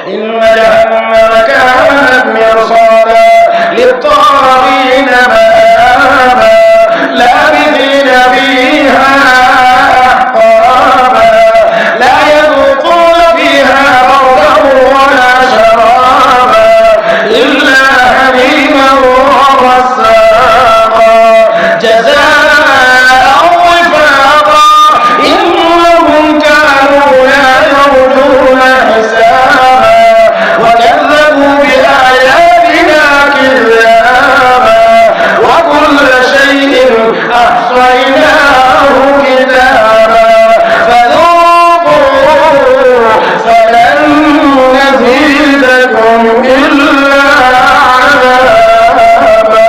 إن جهنم كانت مرصادا للطاغين مآبا لابثين فيها أحقابا لا يذوقون فيها بردا ولا شرابا إلا حميما وغساقا جزاء وفاقا إنهم كانوا لا يرجون حسابا وكذبوا بآياتنا كذابا وكل شيء أحصيناه كتابا فذوقوا فلن نزيدكم إلا عذابا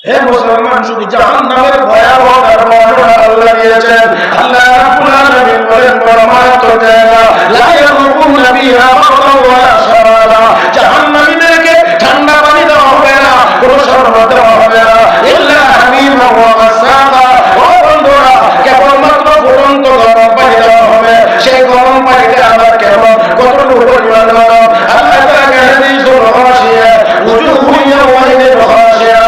হে মুসলমান শুধু জাহান্নামের ভয়াবহতার বর্ণনা আল্লাহ দিয়েছেন আল্লাহ রাব্বুল আলামিন বলেন পরমাত্ম জায়গা লা ইয়াকুনা বিহা বারদান ওয়ালা শারাবা জাহান্নামীদেরকে ঠান্ডা পানি দেওয়া হবে না কোনো শরবত দেওয়া হবে না ইল্লা হামিমা ওয়া গাসাকা ও বন্ধুরা কেবলমাত্র ফুটন্ত গরম পানি দেওয়া হবে সেই গরম পানিতে আবার কেবল কতটুকু পরিমাণ গরম আল্লাহ তাআলা হাদিসুল গাশিয়া উজুহু ইয়াওমাইদিন গাশিয়া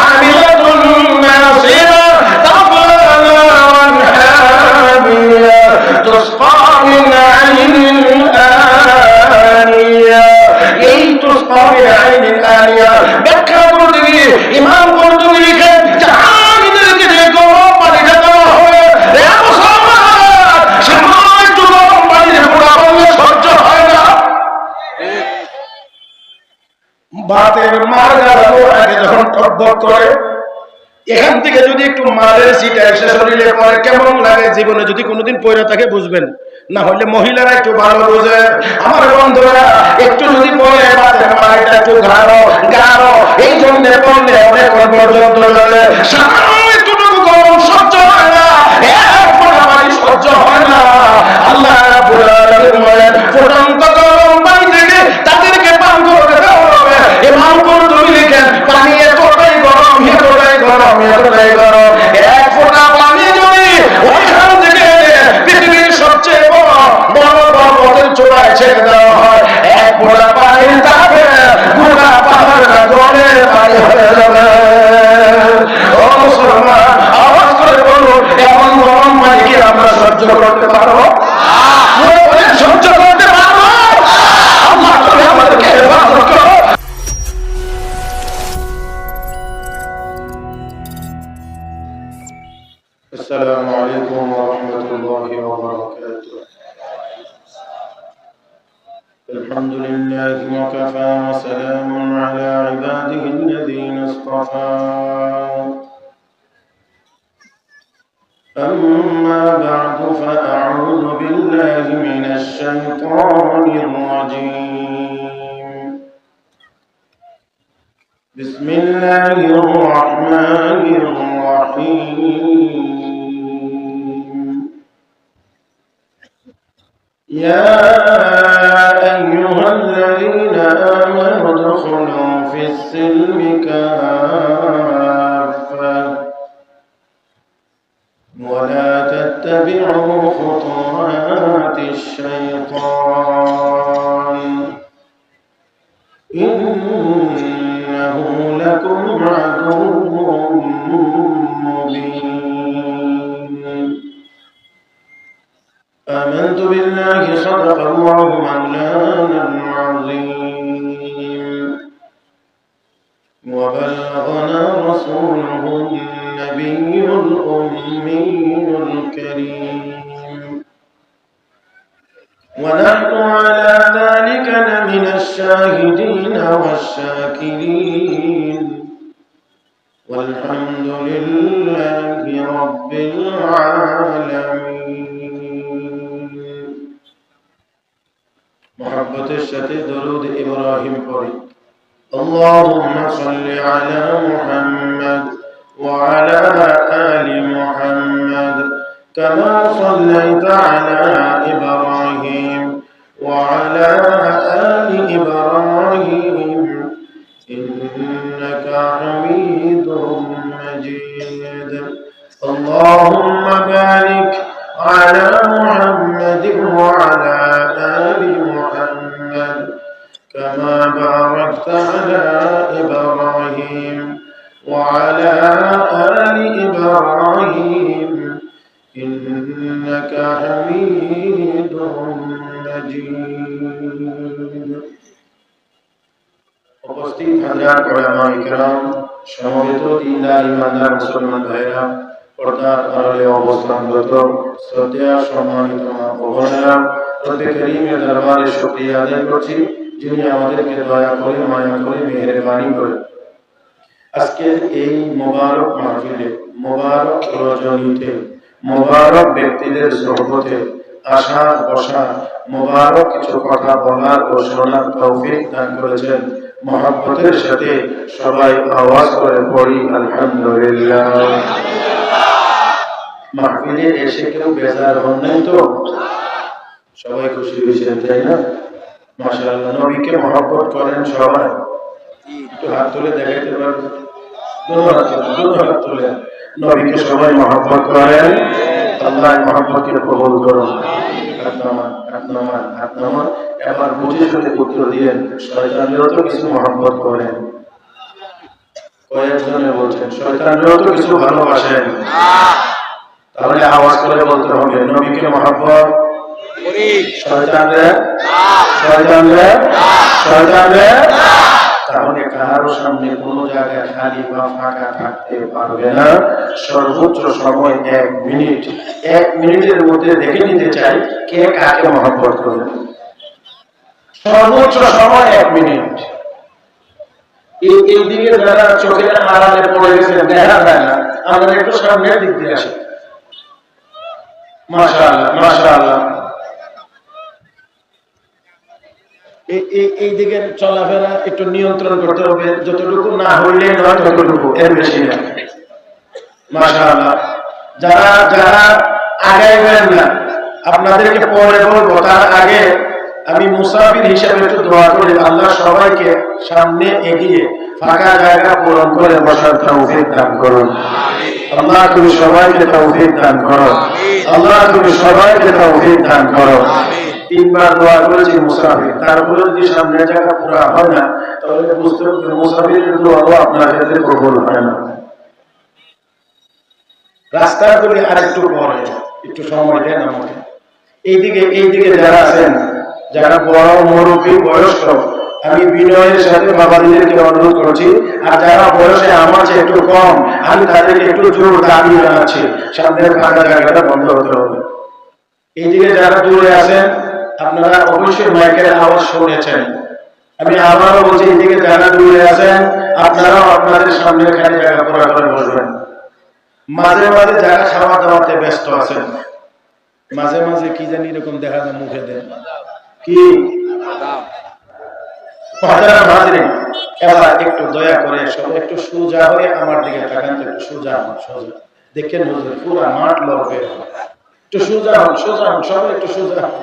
আমিলাতুন নাসিরা তাসলা নারান হামিয়া তুসকা মিন আইনিন আনিয়া এই তুসকা মিন আইনিন আনিয়া ব্যাখ্যা করতে গিয়ে ইমাম কুরতুবী লিখেন জাহান্নামীদেরকে যে গরম পানিটা দেওয়া হবে রে মুসলমান সামান্য গরম পানির পোড়ানো সহ্য হয় না বাতের মার্গার আগে যখন টকবক করে এখান থেকে যদি একটু মালের সিটা এসে শরীরে পরে কেমন লাগে জীবনে যদি কোনোদিন পয়রা থাকে বুঝবেন না হলে মহিলারা একটু ভালো বোঝে আমার বন্ধুরা একটু যদি পরে বাতের মারটা একটু গাঢ় এই জন্য পড়লে অনেক পর্যন্ত চলে সামান্য একটুটুকু গরম সহ্য হয় না এক ফোঁটা পানি সহ্য হয় না আল্লাহ রাব্বুল আলামিন বলেন ফুটন্ত গরম পানি থেকে তাদেরকে পান করতে দেওয়া হবে ইমাম কুরতুবী লিখেন পানি এতটাই গরম এতটাই গরম এক ফোঁটা পানি যদি ওইখান থেকে পৃথিবীর সবচেয়ে বড় পর্বতের চূড়ায় ছেড়ে দেওয়া হয় এক ফোঁটা পানি তাকে গোটা পাহাড়টা জলে পানি হয়ে যাবে ও মুসলমান আওয়াজ করে বলুন এমন গরম পানি কি আমরা সহ্য করতে পারবো সহ্য করতে পারবো আল্লাহ তুমি আমাদেরকে হেফাজত করো السلام عليكم ورحمة الله وبركاته الحمد لله وكفى وسلام على عباده الذين اصطفى أما بعد فأعوذ بالله من الشيطان الرجيم بسم الله الرحمن الرحيم يا أيها الذين آمنوا ادخلوا في السلم كافة ولا تتبعوا خطوات الشيطان إنه لكم عدو مبين آمنت بالله صدق الله مولانا العظيم وبلغنا رسوله النبي الأمي الكريم ونحن على ذلك لمن الشاهدين والشاكرين والحمد لله رب العالمين محبة الشتي درود إبراهيم قريب اللهم صل على محمد وعلى آل محمد كما صليت على إبراهيم وعلى آل إبراهيم إنك حميد مجيد اللهم بارك على محمد حميد مجيد উপস্থিত হাজার উলামায়ে কেরাম, সমবেত দিনদার ইমানদার মুসলমান ভাইরা, পর্দার আড়ালে অবস্থানরত শ্রদ্ধেয় সম্মানিত মা ও বোনেরা, রব্বে করিমের দরবারে শুকরিয়া আদায় করছি যিনি আমাদেরকে দয়া করে, মায়া করে, মেহেরবানি করে আজকের এই মোবারক মাহফিলে, মোবারক রজনীতে, মোবারক ব্যক্তিদের সোহবতে আসা বসা, মোবারক কিছু কথা বলার ও শোনার তৌফিক দান করেছেন। মহব্বতের সাথে সবাই আওয়াজ করে পড়ি আলহামদুলিল্লাহ। মাহফিলে এসে কেউ বেজার হন নাই তো? সবাই খুশি হয়েছেন, তাই না? মাশাআল্লাহ। নবীকে মহব্বত করেন সবাই? একটু হাত তুলে দেখাইতে পারবেন? দুটো হাত তুলে। নবীকে সবাই মহব্বত করেন? আল্লাহ মহব্বতকে কবুল করুন। হাত নামান। এবার বুঝে শুনে উত্তর দিয়েন, শয়তানরাও তো কিছু মহব্বত করেন। কয়েকজনে বলছেন শয়তানরাও তো কিছু ভালোবাসেন। তাহলে আওয়াজ করে বলতে হবে, নবীকে মহব্বত করি, শয়তানরে। তাহলে কারো সামনে কোনো জায়গায় খালি বা ফাঁকা থাকতে পারবে না। সর্বোচ্চ সময় 1 মিনিট। 1 মিনিটের মধ্যে দেখে নিতে চাই কে কাকে মহব্বত করবে। সর্বোচ্চ সময় 1 মিনিট। এই দিকে যারা চোখের আড়ালে পড়ে গেছে দেখা যায় না, আমরা একটু সামনের দিক দিয়ে আসি। মাশাআল্লাহ, মাশাআল্লাহ। এই দিকের চলাফেরা একটু নিয়ন্ত্রণ করতে হবে, যতটুকু না হইলে নয় ততটুকু, এর বেশি না। মাশাআল্লাহ। যারা আগাইবেন না, আপনাদেরকে পরে বলবো, তার আগে আমি মুসাফির হিসাবে একটু দোয়া করি, আল্লাহ সবাইকে সামনে এগিয়ে ফাঁকা জায়গা পূরণ করে বসার তৌফিক দান করুন। আল্লাহ তুমি সবাইকে তৌফিক দান করো। আল্লাহ তুমি সবাইকে তৌফিক দান করো। 3 বার দোয়া করেছি মুসাফির, তারপরে যদি সামনে জায়গা পুরা হয় না, তাহলে বুঝতে হবে মুসাফিরের দোয়াও আপনার ক্ষেত্রে কবুল হয় না। রাস্তার করে আরেকটু পরে একটু সময় দেন আমাকে। এইদিকে যারা আছেন, যারা বড় মুরব্বী বয়স্ক, আমি বিনয়ের সাথে বাবাদেরকে অনুরোধ করছি, আর যারা বয়সে আমার চেয়ে একটু কম, আমি তাদেরকে একটু জোর দাবি জানাচ্ছি, সামনের ফাঁকা জায়গাটা বন্ধ হতে হবে। এইদিকে যারা দূরে আছেন, আপনারা অবশ্যই মাইকের আওয়াজ শুনেছেন। আমি আবারও বলছি, এইদিকে যারা দূরে আছেন, আপনারাও আপনাদের সামনে খালি জায়গা পুরা করে বসবেন। মাঝে মাঝে যারা খাওয়া দাওয়াতে ব্যস্ত আছেন, মাঝে মাঝে কি জানি এরকম দেখা যায় মুখে দেন কি এবার একটু দয়া করে সবাই একটু সোজা হয়ে আমার দিকে তাকান। একটু সোজা হন, সোজা দেখেন হুজুর পুরা মাঠ লড়বে। একটু সোজা হন, সোজা হন, সবাই একটু সোজা হন।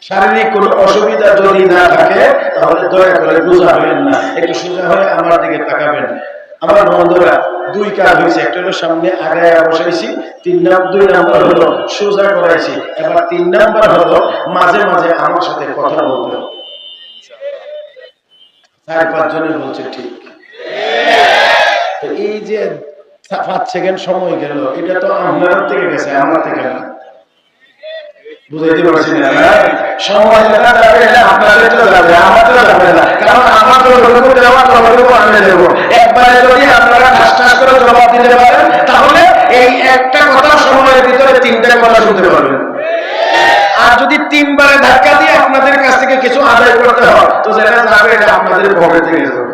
শারীরিক কোনো অসুবিধা যদি না থাকে তাহলে দয়া করে বোঝা হবেন না, একটু সোজা হয়ে আমার দিকে তাকাবেন। আমার বন্ধুরা 2 কাজ হয়েছে, একটা হলো সামনে আগায় বসাইছি, 2 নাম্বার হলো সোজা করাইছি। এবার 3 নাম্বার হলো মাঝে মাঝে আমার সাথে কথা বলতে হবে। 4-5 জনে বলছে ঠিক। তো এই যে 5 সেকেন্ড সময় গেল, এটা তো আপনার থেকে গেছে, আমার থেকে না। বুঝাইতে পারছি না? সময় যেটা যাবে এটা আপনাদের তো যাবে, আমার তো যাবে না, কারণ আমার তো লোক দেওয়া ততটুকু আমি দেব। একবারে যদি আপনারা ঠাস করে জবাব দিতে পারেন, তাহলে এই একটা কথা সময়ের ভিতরে 3টা কথা শুনতে পারবেন। আর যদি 3 বারে ধাক্কা দিয়ে আপনাদের কাছ থেকে কিছু আদায় করতে হয়, তো যেটা যাবে এটা আপনাদের পকেট থেকে যাবে।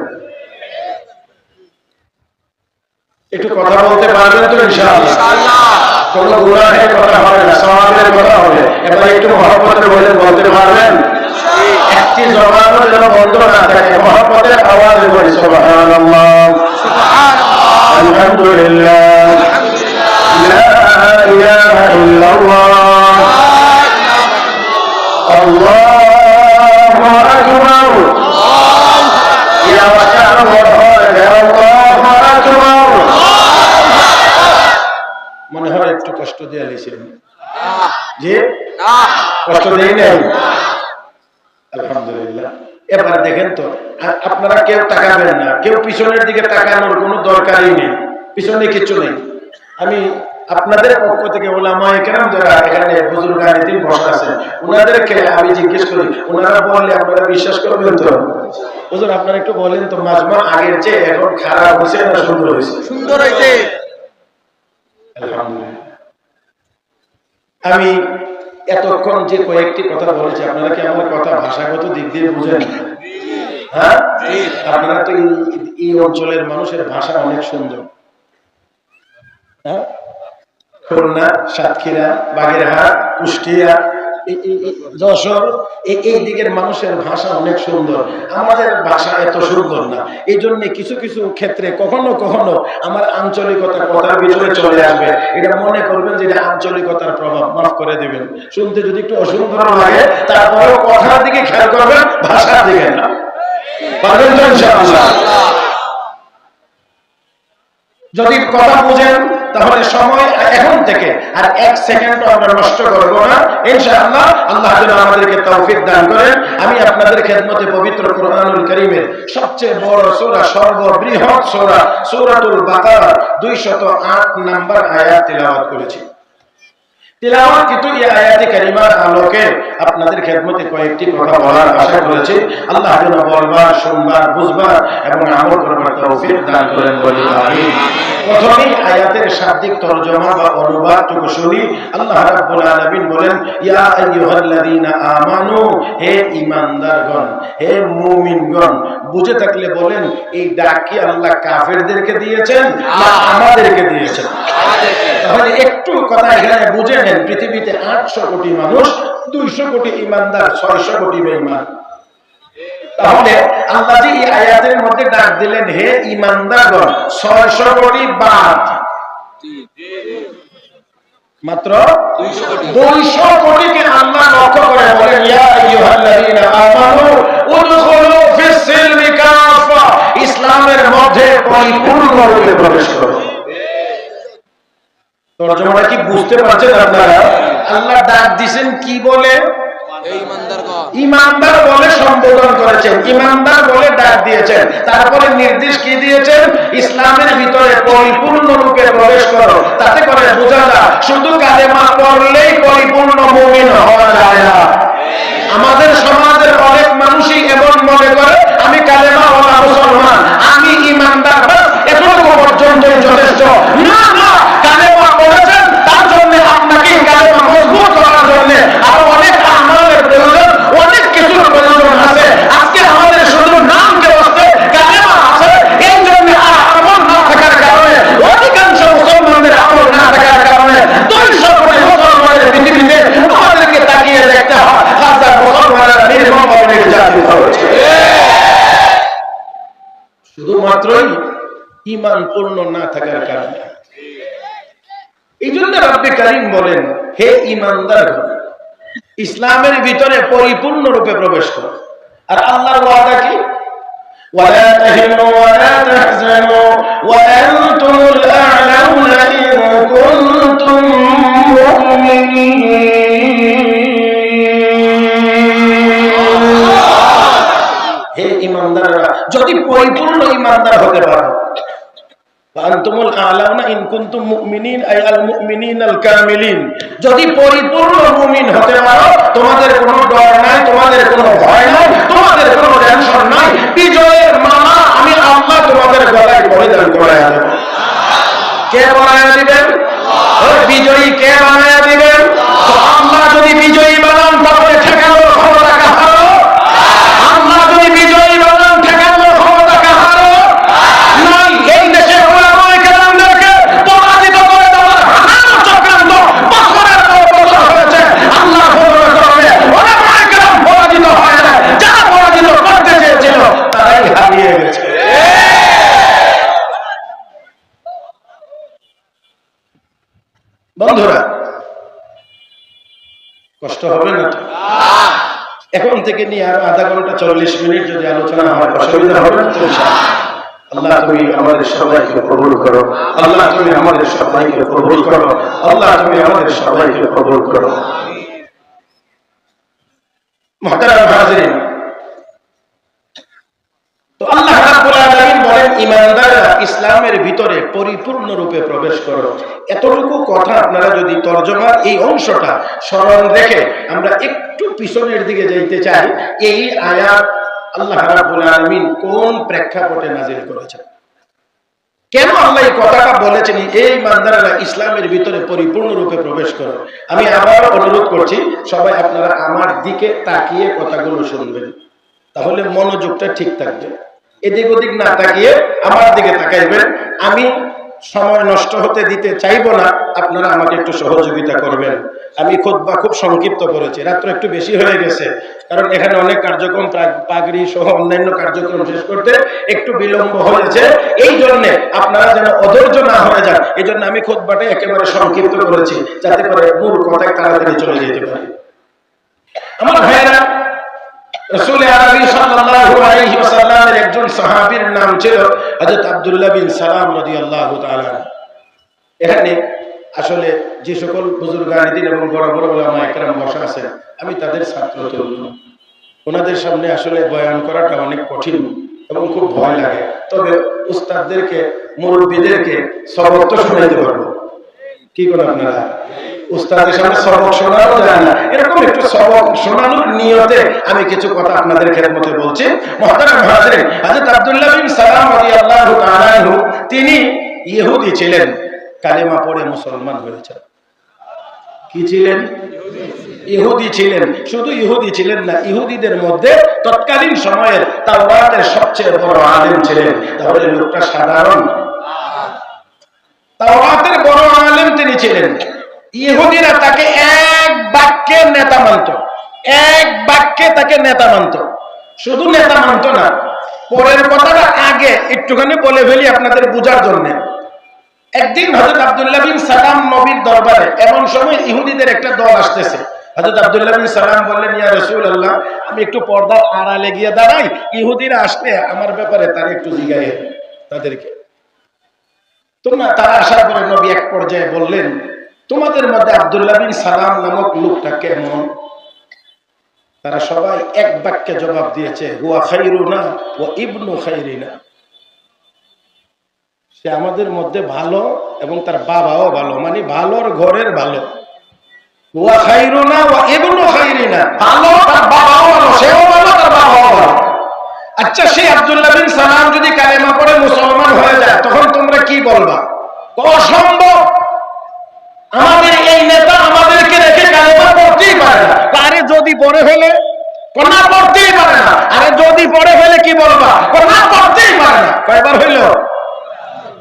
একটু কথা বলতে পারবেন তো ইনশাআল্লাহ? কোনো গুনাহের কথা হবে না, সওয়াবের কথা হবে। এবার একটু মহব্বতে বলতে পারবেন? একটি জবানও যেন বন্ধ না থাকে, মহব্বতের আওয়াজে বলি সুবহানাল্লাহ, সুবহানাল্লাহ, আলহামদুলিল্লাহ, লা ইলাহা ইল্লাল্লাহ, আল্লাহু আকবার, ইয়া ওয়াকার মনে হয় একটু কষ্ট দিয়ে লিখেছেন যে কষ্ট দেই নাই। আলহামদুলিল্লাহ। এবার দেখেন তো, আপনারা কেউ তাকাবেন না, কেউ পিছনের দিকে তাকানোর কোনো দরকারই নেই, পিছনে কিছু নেই। আমি আপনাদের পক্ষ থেকে ওলামায়ে কেরাম যারা এখানে বুজুর্গান এতিম বসা আছেন ওনাদেরকে আমি জিজ্ঞেস করি, ওনারা বললে আপনারা বিশ্বাস করবেন তো? হুজুর আপনারা একটু বলেন তো, মাজমা আগের চেয়ে এখন খারাপ হয়েছে না সুন্দর হয়েছে? সুন্দর হয়েছে আলহামদুলিল্লাহ। আমি এতক্ষণ যে কয়েকটি কথা বলেছি, আপনারা কি আমার কথা ভাষাগত দিক দিয়ে বুঝেন? হ্যাঁ, আপনারা তো এই অঞ্চলের মানুষের ভাষা অনেক সুন্দর। হ্যাঁ, খুলনা, সাতক্ষীরা, বাগেরহাট, কুষ্টিয়া, যশোর, এই দিকের মানুষের ভাষা অনেক সুন্দর। আমাদের ভাষা এত সুন্দর না, এই জন্য কিছু কিছু ক্ষেত্রে কখনো কখনো আমার আঞ্চলিকতা কথার ভিতরে চলে আসবে। এটা মনে করবেন যে এটা আঞ্চলিকতার প্রভাব, মাফ করে দিবেন। শুনতে যদি একটু অসুন্দর লাগে তারপরেও কথার দিকে খেয়াল করবেন, ভাষার দিকে না। পারবেন তো ইনশাআল্লাহ? যদি কথা বুঝেন তাহলে সময় এখন থেকে আর এক সেকেন্ডও আমরা নষ্ট করব না ইনশাআল্লাহ। আল্লাহ যেন আমাদেরকে তৌফিক দান করেন। আমি আপনাদের খেদমতে পবিত্র কোরআনুল কারীমের সবচেয়ে বড় সূরা, সর্ববৃহৎ সূরা সূরাতুল বাকারা 208 নম্বর আয়াত তেলাওয়াত করেছি। তেলাওয়াত কিন্তু এই আয়াতে কারিমার আলোকে আপনাদের খেদমতে কয়েকটি কথা বলার আশা করেছি। আল্লাহ যেন বলবার, শুনবার, বুঝবার এবং আমল করবার তৌফিক দান করেন বলি আমিন। প্রথমেই আয়াতের শাব্দিক তরজমা বা অনুবাদটুকু শুনি। আল্লাহ রাব্বুল আলামিন বলেন, ইয়া আইয়ুহাল্লাযীনা আমানু, হে ঈমানদারগণ, হে মুমিনগণ। বুঝে থাকলে বলেন, এই ডাক কি আল্লাহ কাফেরদেরকে দিয়েছেন না আমাদেরকে দিয়েছেন? তাহলে একটু কথা এখানে বুঝে নেন। পৃথিবীতে 800 কোটি মানুষ, 200 কোটি ঈমানদার, 600 কোটি বেঈমান। তাহলে আল্লাহ যে এই আয়াতের মধ্যে ডাক দিলেন, হে ঈমানদারগণ, 600 কোটি বাদ, মাত্র 200 কোটিকে আল্লাহ লক্ষ্য করে বলেন, ইয়া আইয়ুহাল্লাযীনা আমানু উদখুলু ফিস সিলমি কাফা, ইসলামের মধ্যে পরিপূর্ণরূপে প্রবেশ করো। তরজমাটা কি বুঝতে পারছেন আপনারা? আল্লাহ ডাক দিবেন কি বলে? ঈমানদার বলে সম্বোধন করেছেন, ঈমানদার বলে ডাক দিয়েছেন। তারপরে নির্দেশ কি দিয়েছেন? ইসলামের ভিতরে পরিপূর্ণরূপে প্রবেশ করো। তাতে করে বোঝা যায় শুধু কালেমা পড়লেই পরিপূর্ণ মুমিন হওয়া যায় না। আমাদের সমাজের অনেক মানুষই এমন মনে করে, আমি কালেমা ওয়ালা মুসলমান, আমি ঈমানদার, বাস এতটুকু পর্যন্তই যথেষ্ট। না না, কালেমা পড়েছেন তার জন্য আপনাকে কালেমা মজবুত করার জন্য আরো অনেক আমলের প্রয়োজন, অনেক কিছুর প্রয়োজন আছে। আজকে আমাদের শুধু নামকে বসতে কালেমা আছে, এই জন্য আর আমল না থাকার কারণে, অধিকাংশ মুসলমানদের আমল না থাকার কারণে 200 কোটি মুসলমানের পৃথিবীতে আমাদেরকে তাকিয়ে দেখতে হয়, হাজার মুসলমানরা নির্মমভাবে নির্যাতিত হচ্ছে। শুধুমাত্রই ঈমান পূর্ণ না থাকার কারণে। এই জন্য রব্বে কারীম বলেন, হে ঈমানদারগণ, ইসলামের ভিতরে পরিপূর্ণ রূপে প্রবেশ করো। আর আল্লাহর ওয়াদা কি? ওয়ালা তাহিনু ওয়ালা তাহজানু ওয়া আনতুমুল আ'লাউনা ইন কুনতুম মুমিনিন। হে ঈমানদাররা, যদি পরিপূর্ণ ঈমানদার হতে পারো, আনতুমুল আ'লাউনা ইন কুনতুম মুমিনিন, আই আল মুমিনিনাল কামিলিন, যদি পরিপূর্ণ মুমিন হতে পারো, তোমাদের কোনো ডর নাই, তোমাদের কোনো ভয় নাই, তোমাদের কোনো টেনশন নাই। বিজয়ের মালা আমি আল্লাহ তোমাদের গলায় পরিধান করায়া দেব। কে বানায়া দিবেন? ওই বিজয়ী কে বানায়া দিবেন? তো আল্লাহ যদি বিজয়ী বানান তাহলে ঠেকানোর ক্ষমতা কাহারো? আল্লাহ যদি বিজয়ী বানান ঠেকানোর ক্ষমতা কাহারো? নাই। এই দেশে ওলামায়ে কেরামদেরকে পরাজিত করে দেওয়ার হাজারো চক্রান্ত বছরের পর বছর হয়েছে। আল্লাহ কারণে ওলামায়ে কেরাম পরাজিত হয় না, যারা পরাজিত করতে চেয়েছিল তারাই হারিয়ে গেছে। বন্ধুরা, কষ্ট হবে না তো? এখন থেকে নিয়ে আর আধা ঘন্টা 40 মিনিট যদি আলোচনা হয় অসুবিধা হবে না তো? আল্লাহ তুমি আমাদের সবাইকে কবুল করো, আল্লাহ তুমি আমাদের সবাইকে কবুল করো, আল্লাহ তুমি আমাদের সবাইকে কবুল করো। মুহতারাম হাজিরিন, তো আল্লাহ রাব্বুল আলামিন বলেন, ঈমানদাররা ইসলামের ভিতরে পরিপূর্ণরূপে প্রবেশ করো। এতটুকু কথা আপনারা যদি তরজমার এই অংশটা স্মরণ রেখে আমরা একটু পিছনের দিকে যাইতে চাই, এই আয়াত আল্লাহ রাব্বুল আলামিন কোন প্রেক্ষাপটে নাযিল করেছেন, কেন আল্লাহ এই কথাটা বলেছেন এই বান্দারা ইসলামের ভিতরে পরিপূর্ণরূপে প্রবেশ করো। আমি আবার অনুরোধ করছি সবাই আপনারা আমার দিকে তাকিয়ে কথাগুলো শুনবেন, তাহলে মনোযোগটা ঠিক থাকবে। এদিক ওদিক না তাকিয়ে আমার দিকে তাকাইবেন। আমি সময় নষ্ট হতে দিতে চাইবো না, আপনারা আমাকে একটু সহযোগিতা করবেন। আমি খুতবা খুব সংক্ষিপ্ত করেছি, রাত্র একটু বেশি হয়ে গেছে, কারণ এখানে অনেক কার্যক্রম পাগড়ি সহ অন্যান্য কার্যক্রম শেষ করতে একটু বিলম্ব হয়েছে। এই জন্য আপনারা যেন অধৈর্য না হয়ে যান, এই জন্য আমি খুতবাটা একেবারে সংক্ষিপ্ত করেছি, যাতে করে মূল কথায় তাড়াতাড়ি চলে যেতে পারি। আমার ভাইয়েরা, রাসূল আরবি সাল্লাল্লাহু আলাইহি ওয়াসাল্লামের একজন সাহাবীর নাম ছিল হযরত আব্দুল্লাহ বিন সালাম রাদিয়াল্লাহু তাআলা। এখানে আসলে যে সকল বুজুর্গানিদিন এবং বড় বড় উলামা একরাম বসা আছেন, আমি তাদের ছাত্র তরুণ। ওনাদের সামনে আসলে বয়ান করাটা অনেক কঠিন এবং খুব ভয় লাগে, তবে উস্তাদদেরকে মুরব্বীদেরকে সবক তো শোনাইতে পারবো। কি করেন আপনারা? উস্তাদের সামনে সবক শোনানো যায় না, এরকম একটু সবক শোনানোর নিয়তে আমি কিছু কথা আপনাদের খেদমতে বলছি। মুহতারাম হাজিরিন, হযরত আব্দুল্লাহ বিন সালাম রাদিয়াল্লাহু তাআলা আনহু তিনি ইহুদি ছিলেন, কালেমা পড়ে মুসলমান হয়েছেন। কি ছিলেন? ইহুদি ছিলেন। শুধু ইহুদি ছিলেন না, ইহুদিদের মধ্যে তৎকালীন সময়ের তাওরাতের সবচেয়ে বড় আলেম ছিলেন। তাহলে লোকটা সাধারণ, তাওরাতের বড় আলেম তিনি ছিলেন। ইহুদিরা তাকে এক বাক্যে নেতা মানত, এক বাক্যে তাকে নেতা মানত। শুধু নেতা মানত না, পরের কথাটা আগে একটুখানি বলে ফেলি আপনাদের বোঝার জন্য। একদিন হযরত আব্দুল্লাহ বিন সালাম নবীর দরবারে, এমন সময় ইহুদিদের একটা দল আসতেছে। হযরত আব্দুল্লাহ বিন সালাম বললেন, ইয়া রাসূলুল্লাহ, আমি একটু পর্দার আড়ালে গিয়ে দাঁড়াই, ইহুদিরা আসলে আমার ব্যাপারে তারা একটু জিজ্ঞাসা তাদেরকে। তোমরা তারা আসার পরে নবী এক পর্যায়ে বললেন, তোমাদের মধ্যে আব্দুল্লাহ বিন সালাম নামক লোকটা কেমন? তারা সবাই এক বাক্যে জবাব দিয়েছে, হুয়া খাইরুনা ওয়া ইবনু খাইরিনা। সে আমাদের মধ্যে ভালো এবং তার বাবাও ভালো, মানে ভালোর ঘরের ভালো। হুয়া খাইরুনা ওয়া ইবনু খাইরিনা, ভালো, তার বাবাও ভালো, সেও ভালো, তার বাবাও ভালো। আচ্ছা, সেই আব্দুল্লাহ বিন সালাম যদি কালেমা পড়ে মুসলমান হয়ে যায়, তখন তোমরা কি বলবা? অসম্ভব, আমাদের এই নেতা আমাদেরকে রেখে কালেমা পড়তেই পারে না। আরে যদি পড়ে ফেলে? না পড়তেই পারে না। আরে যদি পড়ে ফেলে কি বলবা? না পড়তেই পারে না। কয়বার হইল?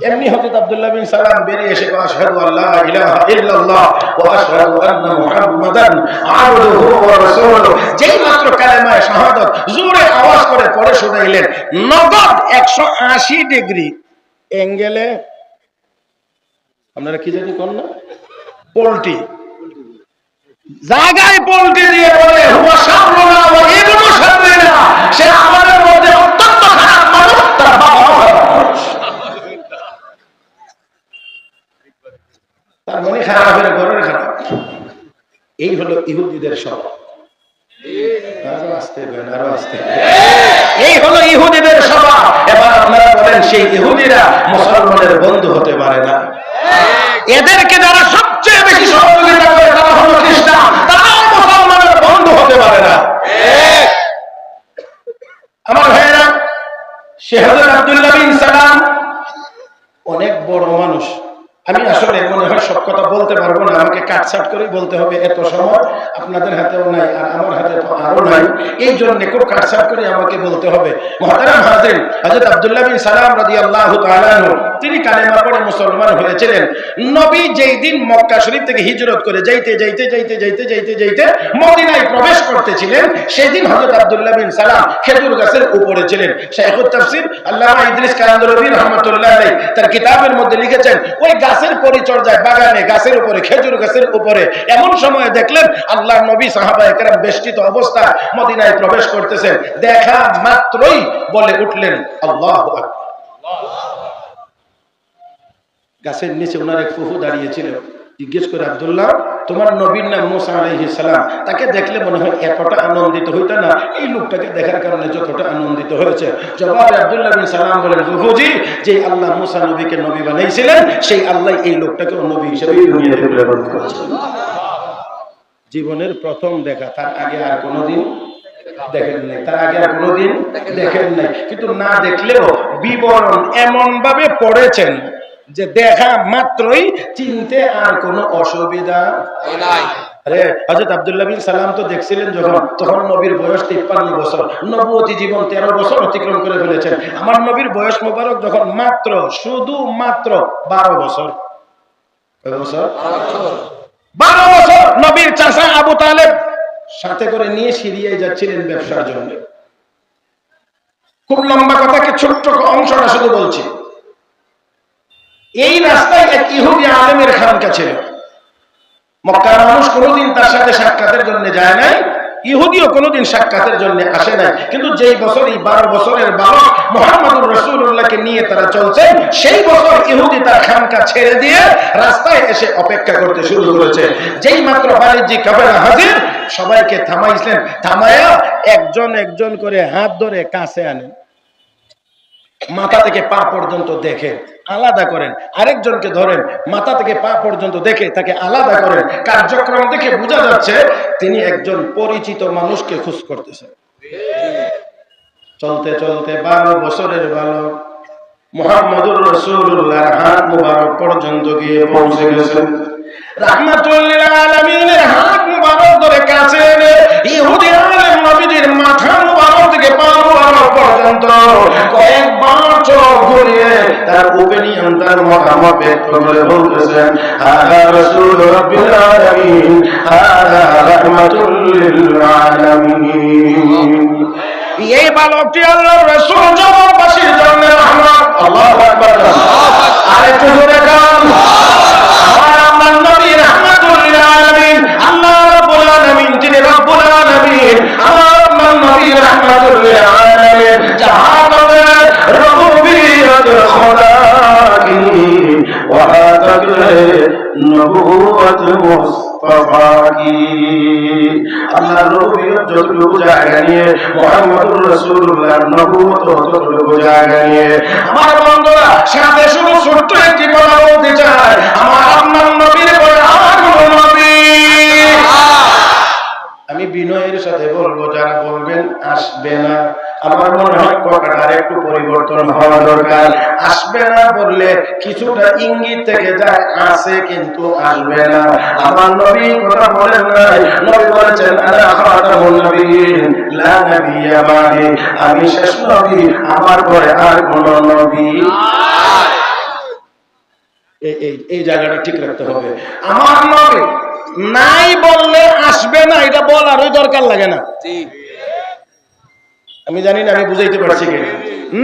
এমনি হযরত আব্দুল্লাহ বিন সালাম বেরিয়ে এসে আশহাদু আল্লা ইলাহা ইল্লাল্লাহ ওয়া আশহাদু আন্না মুহাম্মাদান আবদুহু ওয়া রাসূলুহু, যেই মাত্র কালেমায়ে শাহাদাত জোরে আওয়াজ করে পড়ে শোনাইলেন, নগদ 180 ডিগ্রি অ্যাঙ্গেলে, আপনারা কি জানি কোন না, পল্টি জায়গায় পল্টি দিয়ে বলে, হুয়া শাররুনা ওয়া ইবনু শাররিনা, সে আমাদের মধ্যে অত্যন্ত খারাপ মানুষ, তার বাবাও খারাপ মানুষ। তার মানে খারাপের ঘরের খারাপ। এই হলো ইহুদিদের স্বভাব। আরো আসতে হবে, আরো আসতে হবে। এই হলো ইহুদিদের স্বভাব। এবার আপনারা বলেন, সেই ইহুদিরা মুসলমানের বন্ধু হতে পারে না। এদেরকে যারা সবচেয়ে বেশি সহযোগিতা করে তারা হলো খ্রিস্টান, তারাও মুসলমানের বন্ধু হতে পারে না। আমার ভাইয়েরা, সে হযরত আব্দুল্লাহ বিন সালাম অনেক বড় মানুষ। আমি আসলে মনে হয় সব কথা বলতে পারবো না, আমাকে কাটছাট করে বলতে হবে, এত সময় আপনাদের হাতেও নাই আর আমার হাতে তো আরো নাই, এই জন্য খুব কাটছাট করে আমাকে বলতে হবে। মুহতারাম হাজিরিন, হযরত আব্দুল্লাহ বিন সালাম রাদিয়াল্লাহু তাআলা আনহু তিনি কালেমা পড়ে মুসলমান হয়েছিলেন। নবী যেই দিন মক্কা শরীফ থেকে হিজরত করে যাইতে যাইতে যাইতে যাইতে যাইতে যাইতে মদিনায় প্রবেশ করতেছিলেন, সেদিন হযরত আব্দুল্লাহ বিন সালাম খেজুর গাছের উপরে ছিলেন। শাইখুত তাফসীর আল্লামা ইদ্রিস কারান্দরবী রাহমাতুল্লাহ আলাইহি তার কিতাবের মধ্যে লিখেছেন, ওই গাছের পরিচর্যায় বাগানে গাছের উপরে, খেজুর গাছের উপরে এমন সময় দেখলেন আল্লাহর নবী সাহাবায়ে কেরাম বেষ্টিত অবস্থায় মদিনায় প্রবেশ করতেছেন। দেখা মাত্রই বলে উঠলেন, আল্লাহু আকবার। গাছের নিচে ওনার এক ফুফু দাঁড়িয়েছিল, জিজ্ঞেস করে, আব্দুল্লাহ তোমার নবীর নাম মুসা আলাইহিস সালাম, তাকে দেখলে মনে হয় এতটা আনন্দিত হইতো না এই লোকটাকে দেখার কারণে যতটা আনন্দিত হয়েছে? জবাবে আব্দুল্লাহ বিন সালাম বলেন, হুজুর যে আল্লাহ মুসা নবীকে নবী বানাইছিলেন সেই আল্লাহ এই লোকটাকে নবী হিসেবে দুনিয়াতে প্রেরণ করেছেন। জীবনের প্রথম দেখা, তার আগে আর কোনোদিন দেখেন নাই, তার আগে আর কোনোদিন দেখেন নাই, কিন্তু না দেখলেও বিবরণ এমন ভাবে পড়েছেন যে দেখা মাত্রই চিনতে আর কোনো অসুবিধা নাই। আরে হযরত আব্দুল্লাহ বিন সালাম তো দেখছিলেন যখন, তখন নবীর বয়স 53 বছর, নবুয়তি জীবন 13 বছর অতিক্রম করে ফেলেছেন। আমার নবীর বয়স মোবারক যখন মাত্র, শুধু মাত্র 12 বছর। কয় বছর? 12 বছর। নবীর চাচা আবু তালেব সাথে করে নিয়ে সিরিয়ায় যাচ্ছিলেন ব্যবসার জন্য। খুব লম্বা কথাকে ছোট্ট অংশটা শুধু বলছি। এই রাস্তায় এক ইহুদি আলেমের খানকা ছিল। মক্কার মানুষ কোনোদিন তার সাথে সাক্ষাতের জন্য যায় নাই, ইহুদিও কোনোদিন সাক্ষাতের জন্য আসে নাই, কিন্তু যেই বছর এই 12 বছরের বালক মুহাম্মদুর রাসূলুল্লাহকে নিয়ে তারা চলছে, সেই বছর ইহুদি তার খানকা ছেড়ে দিয়ে রাস্তায় এসে অপেক্ষা করতে শুরু করেছে। যেই মাত্র বাণিজ্যিক কাফেলা হাজির, সবাইকে থামাইছেন, থামায়া একজন একজন করে হাত ধরে কাছে আনেন, মাথা থেকে পা পর্যন্ত দেখে আলাদা করেন, আরেকজনকে ধরেন, মাথা থেকে পা পর্যন্ত দেখে তাকে আলাদা করেন। কার্যক্রম দেখে বোঝা যাচ্ছে তিনি একজন পরিচিত মানুষকে খোঁজ করতেছেন। চলতে চলতে 12 বছরের বালক মুহাম্মদুর রাসূলুল্লাহর হাত মুবারক পর্যন্ত গিয়ে পৌঁছে গেছেন। রাহমাতুল লিল আলামিনের হাত মুবারক ধরে কাছে এনে ইহুদি আলেম নবীজির মাথা মুবারক থেকে পা মুবারক পর্যন্ত কয়েকবার চোখ ঘুরিয়ে তার ওপিনিয়ন, তার মতামত ব্যক্ত করে বলতেছেন, হাদা রাসূল রাব্বিল আলামিন, হাদা রাহমাতুল লিল আলামিন। এই বালকটি আল্লাহর রাসূল জগৎবাসীর জন্য রহমত। আল্লাহু আকবার। আরেকটু জোরে গান। আমার নবী রাহমাতুল লিল আলামিন, আল্লাহ রাব্বুল আলামিন, যিনি রাব্বুল আলামিন। আমার নবী রাহমাতুল লিল আলামিন, জাহাদাতের রুবুবিয়্যত খোদাকি ওয়া হাদাকে নবুওয়াত মুস্তাফা কি। আল্লাহর রুবুবিয়্যত যতটুকু জায়গা নিয়ে, মুহাম্মদুর রাসূলুল্লাহর নবুওয়াত ততটুকু জায়গা নিয়ে। আমার বন্ধুরা, সাথে শুধু ছোট্ট একটি কথা বলতে চাই, আমার আপনার নবীর পরে আর কোন নবী। আমি বিনয়ের সাথে বলবো, যারা বলবেন আসবে না, আমার মনে হয় কথাটা একটু পরিবর্তন হওয়া দরকার। আসবে না বললে কিছুটা ইঙ্গিত থেকে যায় আছে, কিন্তু আসবে না। আমার নবী কথা বলেন নাই, নবী বলেছেন আনা খাতামুন নবিয়্যিন লা নাবিয়্যা বাদি, আমি শেষ নবী, আমার পরে আর কোন নবী। এই জায়গাটা ঠিক রাখতে হবে। আমার নবী নাই বললে আসবে না, এটা বলারই দরকার লাগে না। আমি জানি না আমি বুঝাইতে পারছি কি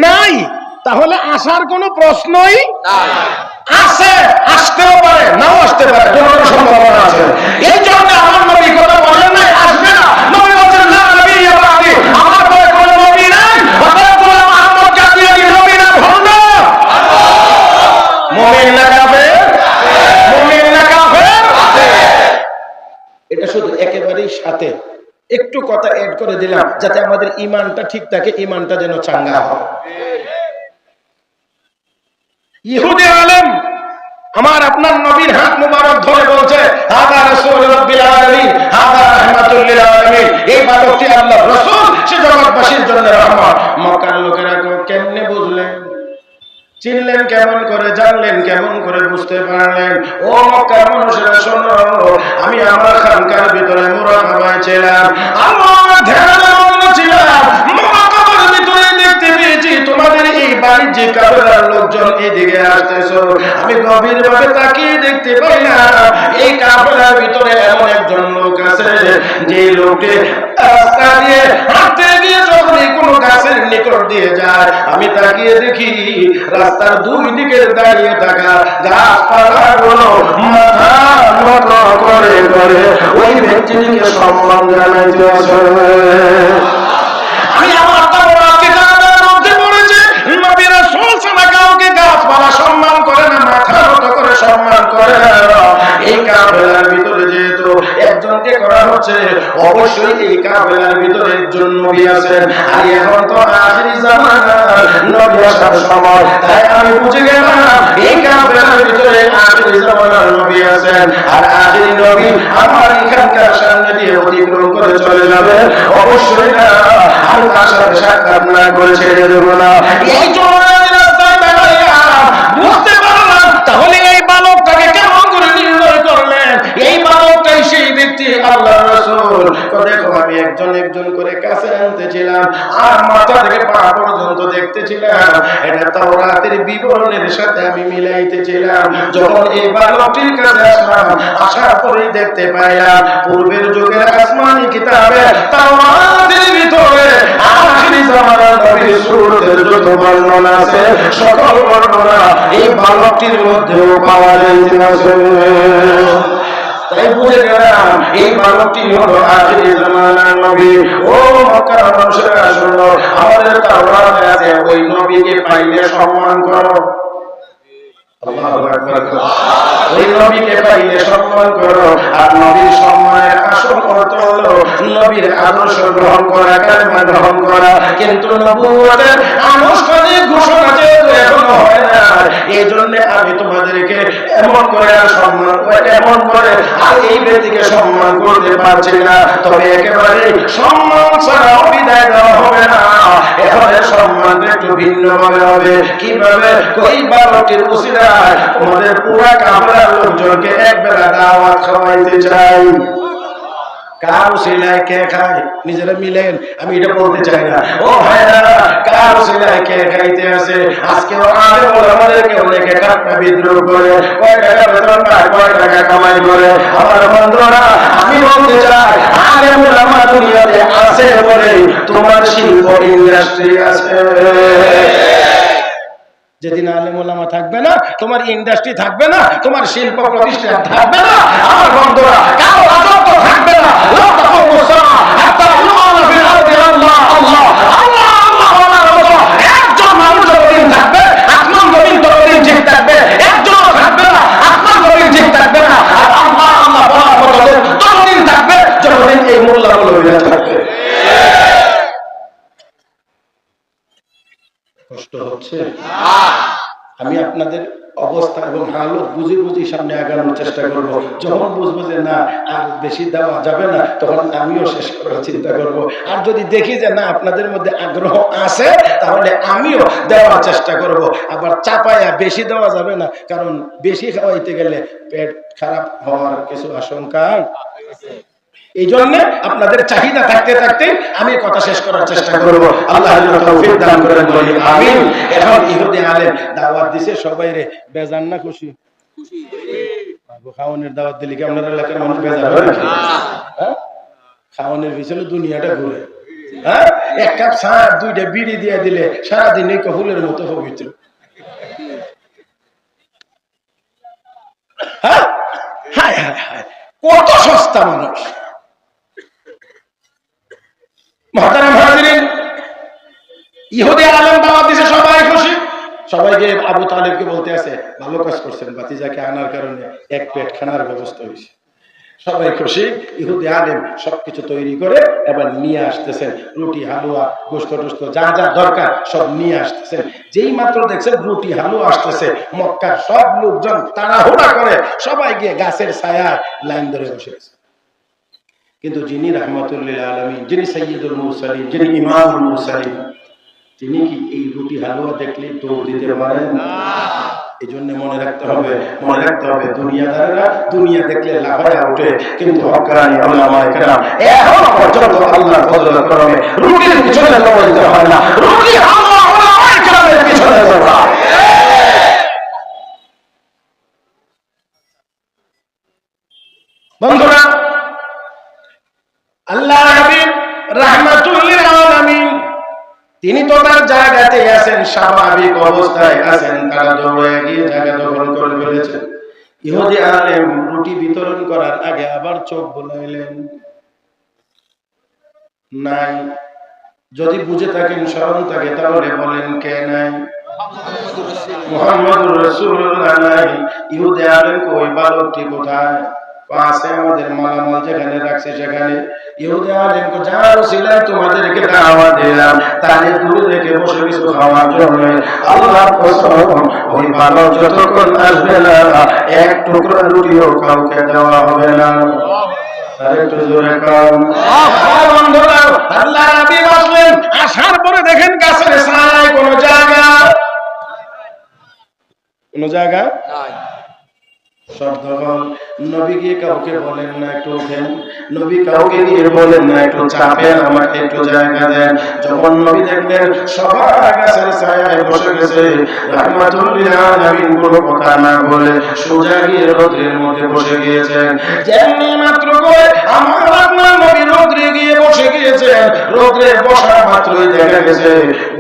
নাই, তাহলে আসার কোনো প্রশ্নই নাই। আসে, আসতেও পারে, নাও আসতে পারে, দুটোর সম্ভাবনা আছে। এই জন্য আমার নবী কথা বলেন নাই আসবে না, নবী বলেন লা নবিয়্যা বাদি, আমার পরে কোনো নবী নাই। অতএব মুহাম্মদ জাতীয় নবী না, ভণ্ড। মুমিন না কাফের? মুমিন না কাফের? এটা শুধু একেবারেই সাথে একটু কথা এড করে দিলাম, যাতে আমাদের ঈমানটা ঠিক থাকে, ঈমানটা যেন চাঙ্গা হয়। ইহুদি আলেম আমার আপনার নবীর হাত মুবারক ধরে বলছে, হাদা রাসূল রাব্বিল আলামিন, হাদা রাহমাতুল লিল আলামিন। এই বালকটি আল্লাহর রাসূল, সে জগৎবাসীর জন্য রহমত। মক্কার লোকেরা কেমনে বুঝলেন, চিনলেন কেমন করে, জানলেন কেমন করে, বুঝতে পারলেন? ও মক্কার মানুষেরা শোনো, আমি আমার খানকার ভিতরে মুরাকাবায় ছিলাম, আমার ধ্যানে মগ্ন ছিলাম, মুরাকাবার ভিতরে দেখতে পেয়েছি তোমাদের এই বাণিজ্যিক কাফেলার লোকজন এদিকে আসতেছো। আমি গভীরভাবে তাকিয়ে দেখতে পাই না এই কাফেলার ভিতরে এমন একজন লোক আছে, যে লোকটি রাস্তা দিয়ে হাঁটতে গিয়ে যখন কোনো গাছের নিকট দিয়ে যায়, আমি তাকিয়ে দেখি রাস্তার দুই দিকে দাঁড়িয়ে থাকা গাছপালাগুলো মাথা নত করে করে ওই ব্যক্তিটিকে সম্মান জানাইতে আসে। আমি আমার মধ্যে পড়েছে, নবী রাসূল ছাড়া কাউকে গাছপালা সম্মান করে না, মাথা নত করে সম্মান করে না। এই অবশ্যই এই কাফেলার ভিতরে একজন নবী আছেন। আর এখন তো আখিরি জামানা, নবী আসার সময়, তাই আমি বুঝে গেলাম এই কাফেলার ভিতরে আখিরি জামানার নবী আছেন। আর আখিরি নবী আমার এখানকার সামনে দিয়ে অতিক্রম করে চলে যাবে, অবশ্যই না আমি তার সাথে সাক্ষাৎ না করে ছেড়ে দেবো না। এই জন্য রাস্তায় দাঁড়াইয়া বুঝতে পারলাম তাহলে এই বালকটাকে কেমন করে নির্ণয় করলেন। এই বালকটাই সেই ব্যক্তি আল্লাহর রাসূল। দেখো আমি একজন একজন করে কাছে আনতেছিলাম আর মাথা থেকে পা পর্যন্ত দেখতেছিলাম, এটা তাওরাতের বিবরণের সাথে আমি মিলাইতেছিলাম। যখন এই বালকটির কাছে আসলাম, আসার পরেই দেখতে পাইলাম পূর্বের যুগের আসমানি কিতাবে তাওরাতের ভিতরে আখিরি জামানার নবীর সুরতের যত বর্ণনা আছে সকল বর্ণনা এই বালকটির মধ্যেও পাওয়া যাইতেছে। তাই বুঝে গেলাম এই বালকটি হলো আখিরি জামানার নবী। ও মক্কার মানুষেরা শোনো, আমাদের তাওরাতে আছে ওই নবীকে পাইলে সম্মান করো। আল্লাহু আকবার। ওই নবীকে পাইলে সম্মান করো। আর নবীর সম্মানের আসল অর্থ হলো নবীর আদর্শ গ্রহণ করা, কালেমা গ্রহণ করা। কিন্তু নবুয়তের আনুষ্ঠানিক ঘোষণা যেহেতু এখনো হয় না, এই জন্য আমি তোমাদেরকে এমন করে সম্মান করে, এমন করে আর এই ব্যক্তিকে সম্মান করতে পারছি না। তবে একেবারে সম্মান ছাড়া বিদায় দেওয়া হবে না। এখানে সম্মানটা একটু ভিন্নভাবে হবে। কিভাবে? ওই বালকটির উসিলায় তোমাদের পুরা কাফেলার লোকজনকে একবেলা দাওয়াত খাওয়াইতে চাই। কার উসিলায় কে খায় নিজেরা মিলেন, আমি এটা বলতে চাই না। ও ভাইরা, কার উসিলায় কে খাইতে আছে? আজকেও আলেম ওলামাদেরকে অনেকে ঠাট্টা বিদ্রোহ করে, কয় টাকা বেতন পায়, কয় টাকা কামাই করে। আমার বন্ধুরা, আমি বলতে চাই আলেম ওলামা দুনিয়াতে আছে বলে তোমার শিল্প ইন্ডাস্ট্রি আছে। যেদিন আলেম ওলামা থাকবে না, তোমার ইন্ডাস্ট্রি থাকবে না, তোমার শিল্প প্রতিষ্ঠান থাকবে না। আমার বন্ধুরা, কারো রাজত্ব থাকবে না। একজন মানুষ যতদিন থাকবে, আসমান জমিন ততদিন ঠিক থাকবে। একজন থাকবে না, আসমান জমিন ঠিক থাকবে না। আর আল্লাহ আল্লাহ বলার মতো ততদিন থাকবে যতদিন এই মোল্লা মৌলভীরা থাকবে। কষ্ট হচ্ছে? আমি আপনাদের অবস্থা এবং হালত বুঝে বুঝে সামনে আগানোর চেষ্টা করব। যখন বুঝবো যে না আর বেশি দেওয়া যাবে না, তখন আমিও শেষ করার চিন্তা করব। আর যদি দেখি যে না আপনাদের মধ্যে আগ্রহ আছে, তাহলে আমিও দেওয়ার চেষ্টা করব। আবার চাপায়া বেশি দেওয়া যাবে না, কারণ বেশি খাওয়াইতে গেলে পেট খারাপ হওয়ার কিছু আশঙ্কা। এই জন্য আপনাদের চাহিদা থাকতে থাকতে আমি কথা শেষ করার চেষ্টা করব। আল্লাহ যেন তৌফিক দান করেন, বলি আমিন। এখন ইহুদি আলেম দাওয়াত দিছে সবাই রে, বেজান না খুশি? খাওয়ানোর দাওয়াত দিলে কি আপনার এলাকার মানুষ বেজার হয়? খাওয়ানোর পিছনে দুনিয়াটা ঘুরে। হ্যাঁ, এক কাপ চা দুইটা বিড়ি দিয়ে দিলে সারাদিন এই কফুলের মতো পবিত্র। হ্যাঁ, হায় হায় হায়, কত সস্তা মানুষ। মুহতারাম হাজিরিন, ইহুদি আলেম দাওয়াত দিয়েছে, সবাই খুশি। সবাইকে আবু তালেবকে বলতে আছে, ভালো কাজ করছেন, ভাতিজাকে আনার কারণে এক পেট খানার ব্যবস্থা হয়েছে। সবাই খুশি। ইহুদি আলেম সবকিছু তৈরি করে এবার নিয়ে আসতেছেন, রুটি হালুয়া গোশত টোস্ত যা যা দরকার সব নিয়ে আসতেছেন। যেই মাত্র দেখছেন রুটি হালুয়া আসতেছে, মক্কার সব লোকজন তাড়াহুড়া করে সবাই গিয়ে গাছের ছায়ায় লাইন ধরে বসে আছে। কিন্তু যিনি রাহমাতুল লিল আলামিন, যিনি সাইয়্যিদুল মুরসালিন, যিনি ইমামুল মুরসালিন, তিনি কি এই রুটি হালুয়া দেখলে দৌড় দিতে পারেন না? এই জন্য মনে রাখতে হবে, মনে রাখতে হবে দুনিয়াদারেরা দুনিয়া দেখলে লাফায়া ওঠে, কিন্তু হক্কানি উলামায়ে কেরাম এখনো পর্যন্ত আল্লাহর ফজলের করমে রুটির পিছনে দৌড়াতে হয় না, রুটি হালুয়া উলামায়ে কেরামের পিছনে দৌড়ায়। বন্ধুরা, আল্লাহ হাবিব রাহমাতুল লিল আলামিন তিনি তো তার জায়গাতে আছেন, স্বাভাবিক অবস্থায় আছেন, তারা দৌড়ে গিয়ে জায়গা দখল করে ফেলেছেন। ইহুদি আলেম রুটি বিতরণ করার আগে আবার চোখ বুলাইলেন, নাই। যদি বুঝে থাকেন, স্মরণ থাকে, তাহলে বলেন কে নাই? মুহাম্মদুর রাসূলুল্লাহ নাই। ইহুদি আলেম ওই বালকটি কোথায়? পাশে আমাদের মালামাল যেখানে রাখছে সেখানে ইহুদি আলেমকে যার ওসিলায় তোমাদেরকে দাওয়াত দিলাম তারে দূরে রেখে বসে কিছু খাওয়ার জন্য আল্লাহর কসম ওই ভালো যতক্ষণ আসবে না এক টুকরা রুটিও কাউকে দেওয়া হবে না। আরেকটু জোরে কাম। বন্ধুরা আল্লাহ নবী আসলেন, আসার পরে দেখেন গাছের ছায়ায় কোন জায়গা নাই। সর্দার নবী গিয়ে কাউকে বলেন না একটু ওঠেন, নবী কাউকে গিয়ে বলেন না একটু চাপেন, আমাকে একটু জায়গা দেন। যখন নবী দেখলেন সবাই গাছের ছায়ায় বসে গেছে, রাহমাতুল লিল আলামিন কোনো কথা না বলে সোজা গিয়ে রোদ্রের মধ্যে বসে গিয়েছেন। যেমনি মাত্র করে আমার আপনার নবী রোদ্রে গিয়ে বসে গিয়েছেন, রোদ্রে বসা মাত্রই দেখা গেছে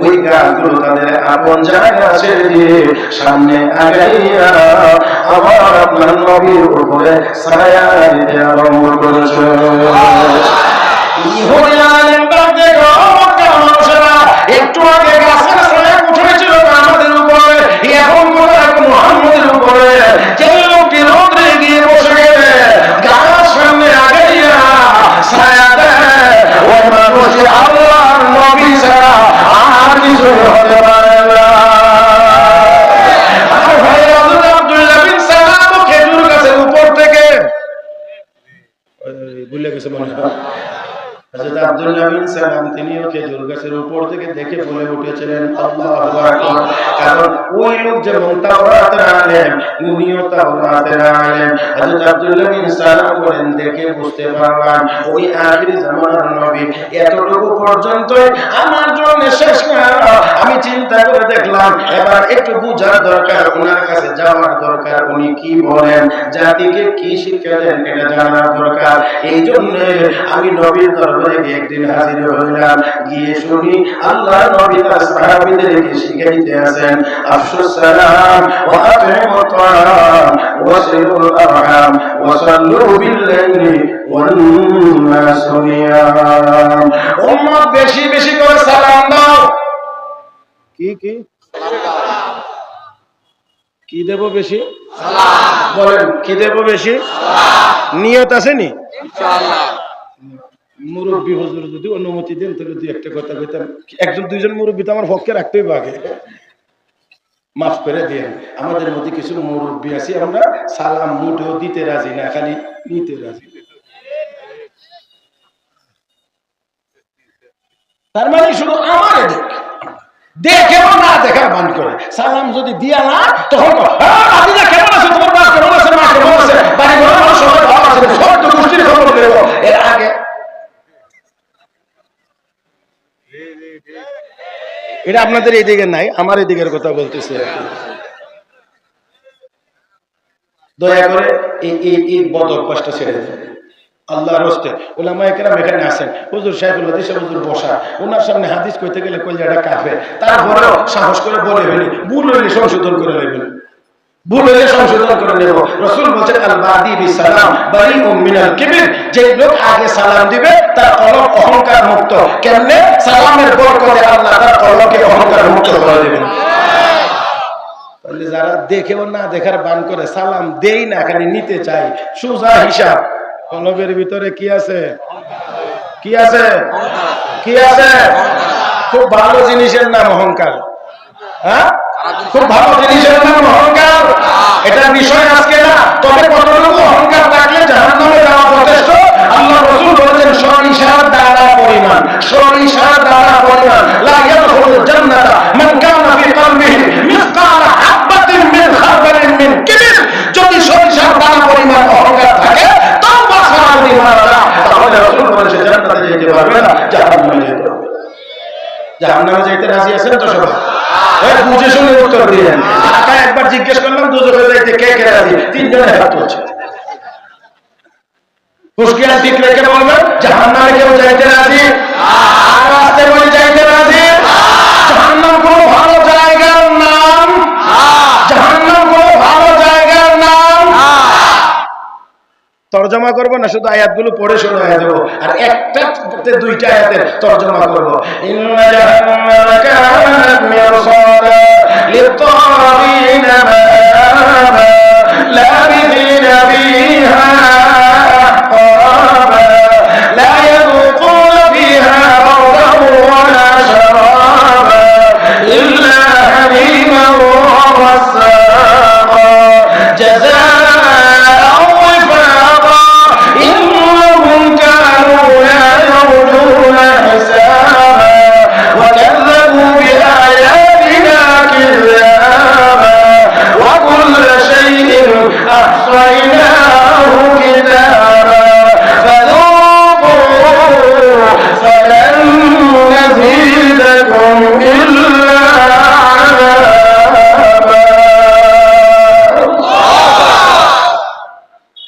ওই গাছগুলো তাদের আপন জায়গা ছেড়ে দিয়ে সামনে আগাইয়া আবার আপনার নবীর উপরে ছায়া দিতে আরম্ভ করেছে। একটু আগে গাছের ছায়া উঠেছিল আমাদের উপরে, এখন মুহাম্মদের উপরে। যে লোকটি রোদ্রে গিয়ে বসে গেলে গাছ সামনে আগাইয়া ছায়া দেয়, ওই মানুষ আল্লাহর নবী ছাড়া আর কিছু হতে পারে না। ভুলে গেছে মনে হয় হযরত আব্দুল্লাহ বিন সালাম তিনিও খেজুর গাছের উপর থেকে দেখে বলে উঠেছিলেন আল্লাহু আকবার। কারণ ওই লোক যেমন তাওরাতের আলেম, উনিও তাওরাতের আলেম। হযরত আব্দুল্লাহ বিন সালাম বলেন দেখে বুঝতে পারলাম ওই আখির জামানার নবী এতটুকু পর্যন্ত আমার জন্য শেষ না। আমি চিন্তা করে দেখলাম এবার একটু বুঝার দরকার, ওনার কাছে যাওয়ার দরকার, উনি কি বলেন, জাতিকে কি শিক্ষা দেন এটা জানার দরকার। এই জন্য আমি নবীর দরবারে একদিন হাজির হইলাম, গিয়ে শুনি আল্লাহ নবী তার সাহাবীদেরকে শিখাইতে আছেন আফশুস সালাম ওয়া আতইমুত তাআম ওয়া সিলুল আরহাম ওয়া সাল্লু বিল লাইলি ওয়ান নাস নিয়াম। উম্মত বেশি বেশি করে সালাম দাও। কি কি কি দেব বেশি? সালাম। বলেন কি দেব বেশি? সালাম। নিয়ত আছে নি? ইনশাআল্লাহ। মুরব্বী হুজুর যদি অনুমতি দেন তাহলে দুই একটা কথা কইতাম। একজন দুইজন মুরব্বী তো আমার পক্ষে রাখতেই পারে, মাফ করে দেন। আমাদের মধ্যে কিছু মুরব্বী আছে আমরা সালাম মুঠেও দিতে রাজি না, খালি নিতে রাজি। তার মানে শুধু আমার দেখেও না দেখার বান করে সালাম যদি দিয়া না তখন কেমন আছে তোমার বাস কেমন আছে, মা কেমন আছে, বাড়ি ঘর সবাই ভালো আছে, সব তো গোষ্ঠীর খবর দেব। এর আগে এটা আপনাদের এই দিকে নাই, আমার এই দিকের কথা বলতেছে। দয়া করে এই বদ অভ্যাসটা ছেড়ে দেন আল্লাহর হস্তে। ওলামায়ে কেরাম এখানে আছেন, হুজুর সাহেবুল্লাহ দেশে হুজুর বসা, ওনার সামনে হাদিস কইতে গেলে কলজাটা কাঁপে, তারপরেও সাহস করে বলে ফেলি, ভুল হইলে সংশোধন করে নেবেন, ভুল হইলে সংশোধন করে নেব। রাসূল বলেন আল বাদি বিসালাম বারিউম মিনাল কিবর, যে লোক আগে সালাম দিবে তার কলব অহংকার মুক্ত। কেমনে? সালামের বরকতে আল্লাহ তার কলবকে অহংকার মুক্ত করে দিবেন। তাহলে যারা দেখেও না দেখার বান করে সালাম দেই না, খালি নিতে চাই, সোজা হিসাব কলবের ভিতরে কি আছে? কি আছে? কি আছে? খুব ভালো জিনিসের নাম অহংকার। হ্যাঁ, খুব ভালো জিনিসের নাম অহংকার। এটার বিষয় আজকে না, তবে কতটুকু অহংকার থাকলে জাহান্নামে যাওয়া যথেষ্ট। আল্লাহ রাসূল বলেছেন সরিষার দানা পরিমাণ, সরিষার দানা পরিমাণ লা ইয়াদখুলুল জান্নাতা মান কানা ফি কলবিহি মিসকালা হাববাতিন মিন খারদালিন মিন কিবর। যদি সরিষার দানা পরিমাণ অহংকার থাকে তওবা ছাড়া যদি মারা যায় তাহলে রাসূল বলেছেন জান্নাতে যেতে পারবে না, জাহান্নামে যেতে পারবে। জাহান্নামে যেতে রাজি আছেন তো সবাই? বুঝে শুনে উত্তর দিলেন। ঢাকায় একবার জিজ্ঞেস করলাম দুজনে যাইতে কে কে রাজি, তিনজনে হাত তুলছে। হুশকিয়ার ঠিক রেখে বলবেন জাহান্নামে কেউ যাইতে রাজি? আর আসতে বলে যাইতে রাজি? জাহান্নাম কোনো ভালো জায়গার নাম? জাহান্নাম কোনো ভালো জায়গার নাম? তরজমা করবো না, শুধু আয়াতগুলো পড়ে শোনায় দেবো, আর একটা দুইটা আয়াতের তরজমা করবো। ইন্না জাহান্নামা কানাত মিরসাদা লিত-তাগিনা মাআবা লাবিথিনা ফীহা لا يذوقون فيها بردا ولا شرابا إلا حميما وغساقا جزاء وفاقا إنهم كانوا لا يرجون حسابا وكذبوا بآياتنا كذابا وكل شيء أحصيناه كتابا فذوقوا فلن نزيدكم إلا عذابا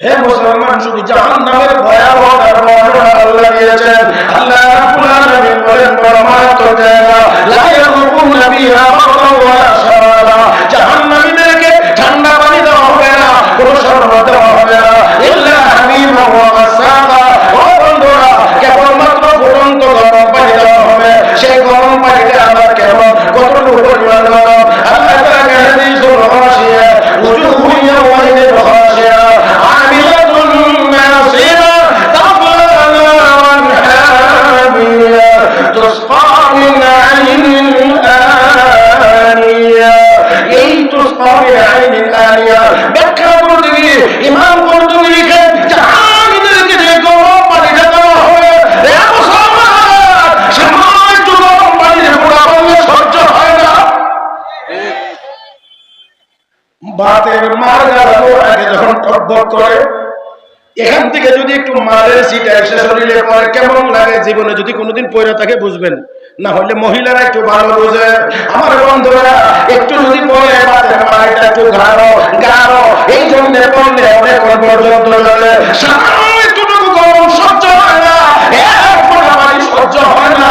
হে মুসলমান শুধু জাহান্নামের ভয়াবহতার বর্ণনা আল্লাহ দিয়েছেন আল্লাহ রাব্বুল আলামিন বলেন পরমাত্মা জায়গা লা ইয়াযুকুনা ফিহা বারদান ওয়ালা শারাবা জাহান্নামীদেরকে ঠান্ডা পানি দেওয়া হবে না কোনো শরবত দেওয়া হবে না ইল্লা হামিমা ওয়া গাসাকা ও বন্ধুরা কেবলমাত্র ফুটন্ত গরম পানি দেওয়া হবে সেই গরম পানিতে আবার কেবল কতটুকু পরিমাণ গরম আল্লাহ তাআলা হাদিসুল গাশিয়া উজুহু ইয়াওমাইদিন গাশিয়া আমিলাতুন নাসিরা তাসলা নারান হামিয়া তুসকা মিন আইনিন আনিয়া এই তুসকা মিন আইনিন আনিয়া ব্যাখ্যা করতে গিয়ে ইমাম কুরতুবী লিখেন জাহান্নামীদেরকে যে গরম পানিটা দেওয়া হবে রে মুসলমান সামান্য গরম পানিতে পুরা বললে সহ্য হয় না বাতের মার গালানো আগে যখন টকবক করে এখান থেকে যদি একটু মারের সিটা এসে শরীরে পরে কেমন লাগে জীবনে যদি কোনোদিন পড়ে থাকে বুঝবেন না হলে মহিলারা একটু ভালো বোঝে আমার বন্ধুরা একটু যদি পরে বাতের মারটা একটু গাঢ় এই জন্য পড়লে অনেক পর্যন্ত চলে সামান্য গরম সহ্য হয় না এক ফোঁটা পানি সহ্য হয় না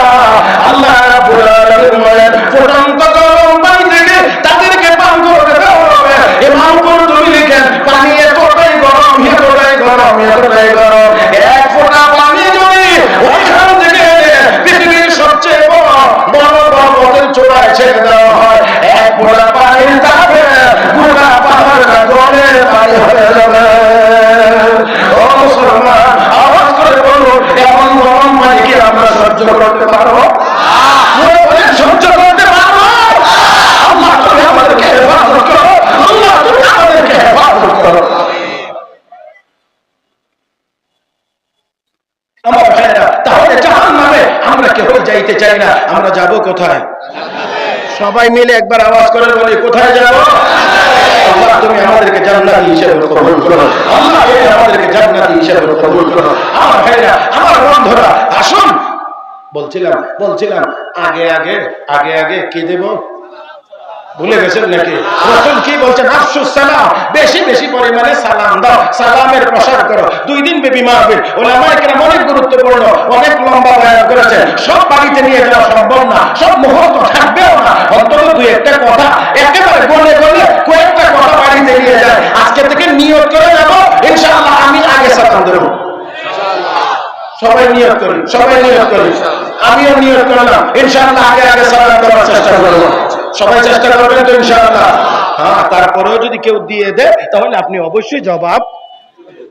আল্লাহ রাব্বুল আলামিন বলেন ফুটন্ত গরম পানি থেকে তাদেরকে পান করতে দেওয়া হবে ইমাম কুরতুবী লিখেন পানি এতটাই গরম এতটাই গরম এক ফোঁটা পানি যদি ওইখান থেকে পৃথিবীর সবচেয়ে বড় পর্বতের চূড়ায় ছেড়ে দেওয়া হয় এক ফোঁটা পানির তাপে পুরা পাহাড়টা গলে পানি হয়ে যাবে ও মুসলমান আওয়াজ করে বলুন এমন গরম পানি কি আমরা সহ্য করতে পারবো সহ্য করতে পারবো আল্লাহ তুমি আমাদেরকে হেফাজত করো আল্লাহ তুমি আমাদেরকে হেফাজত করো আমার ভাইরা তাহলে জাহান্নামে আমরা কেউ যাইতে চাই না আমরা যাব কোথায় সবাই মিলে একবার আওয়াজ করে বলি কোথায় যাব আল্লাহ তুমি আমাদেরকে জান্নাতি হিসেবে কবুল করো আল্লাহ আমাদেরকে জান্নাতি হিসেবে কবুল করো আমার ভাইরা আমার বন্ধুরা আসুন বলছিলাম আগে কি দেব ভুলে গেছেন নাকি রাসূল কি বলছেন আফসুস সালাম বেশি বেশি পরিমাণে সালাম দাও সালামের প্রসার করো 2 দিন ব্যাপী মাহফিল উলামায়ে কেরাম অনেক গুরুত্বপূর্ণ অনেক লম্বা বয়ান করেছেন সব বাড়িতে নিয়ে যাওয়া সম্ভব না সব মুহূর্ত থাকবেও না অন্তত 2-1টা কথা একেবারে গলে কয়েকটা কথা বাড়িতে নিয়ে যায় আজকে থেকে নিয়ত করে যাব ইনশাআল্লাহ আমি আগে সালাম দেব সবাই নিয়ত করি আমিও নিয়ত করলাম ইনশাআল্লাহ আগে সালাম দেওয়ার চেষ্টা করব সবাই চেষ্টা করবেন তো ইনশাআল্লাহ হ্যাঁ তারপরেও যদি কেউ দিয়ে দেয় তাহলে আপনি অবশ্যই জবাব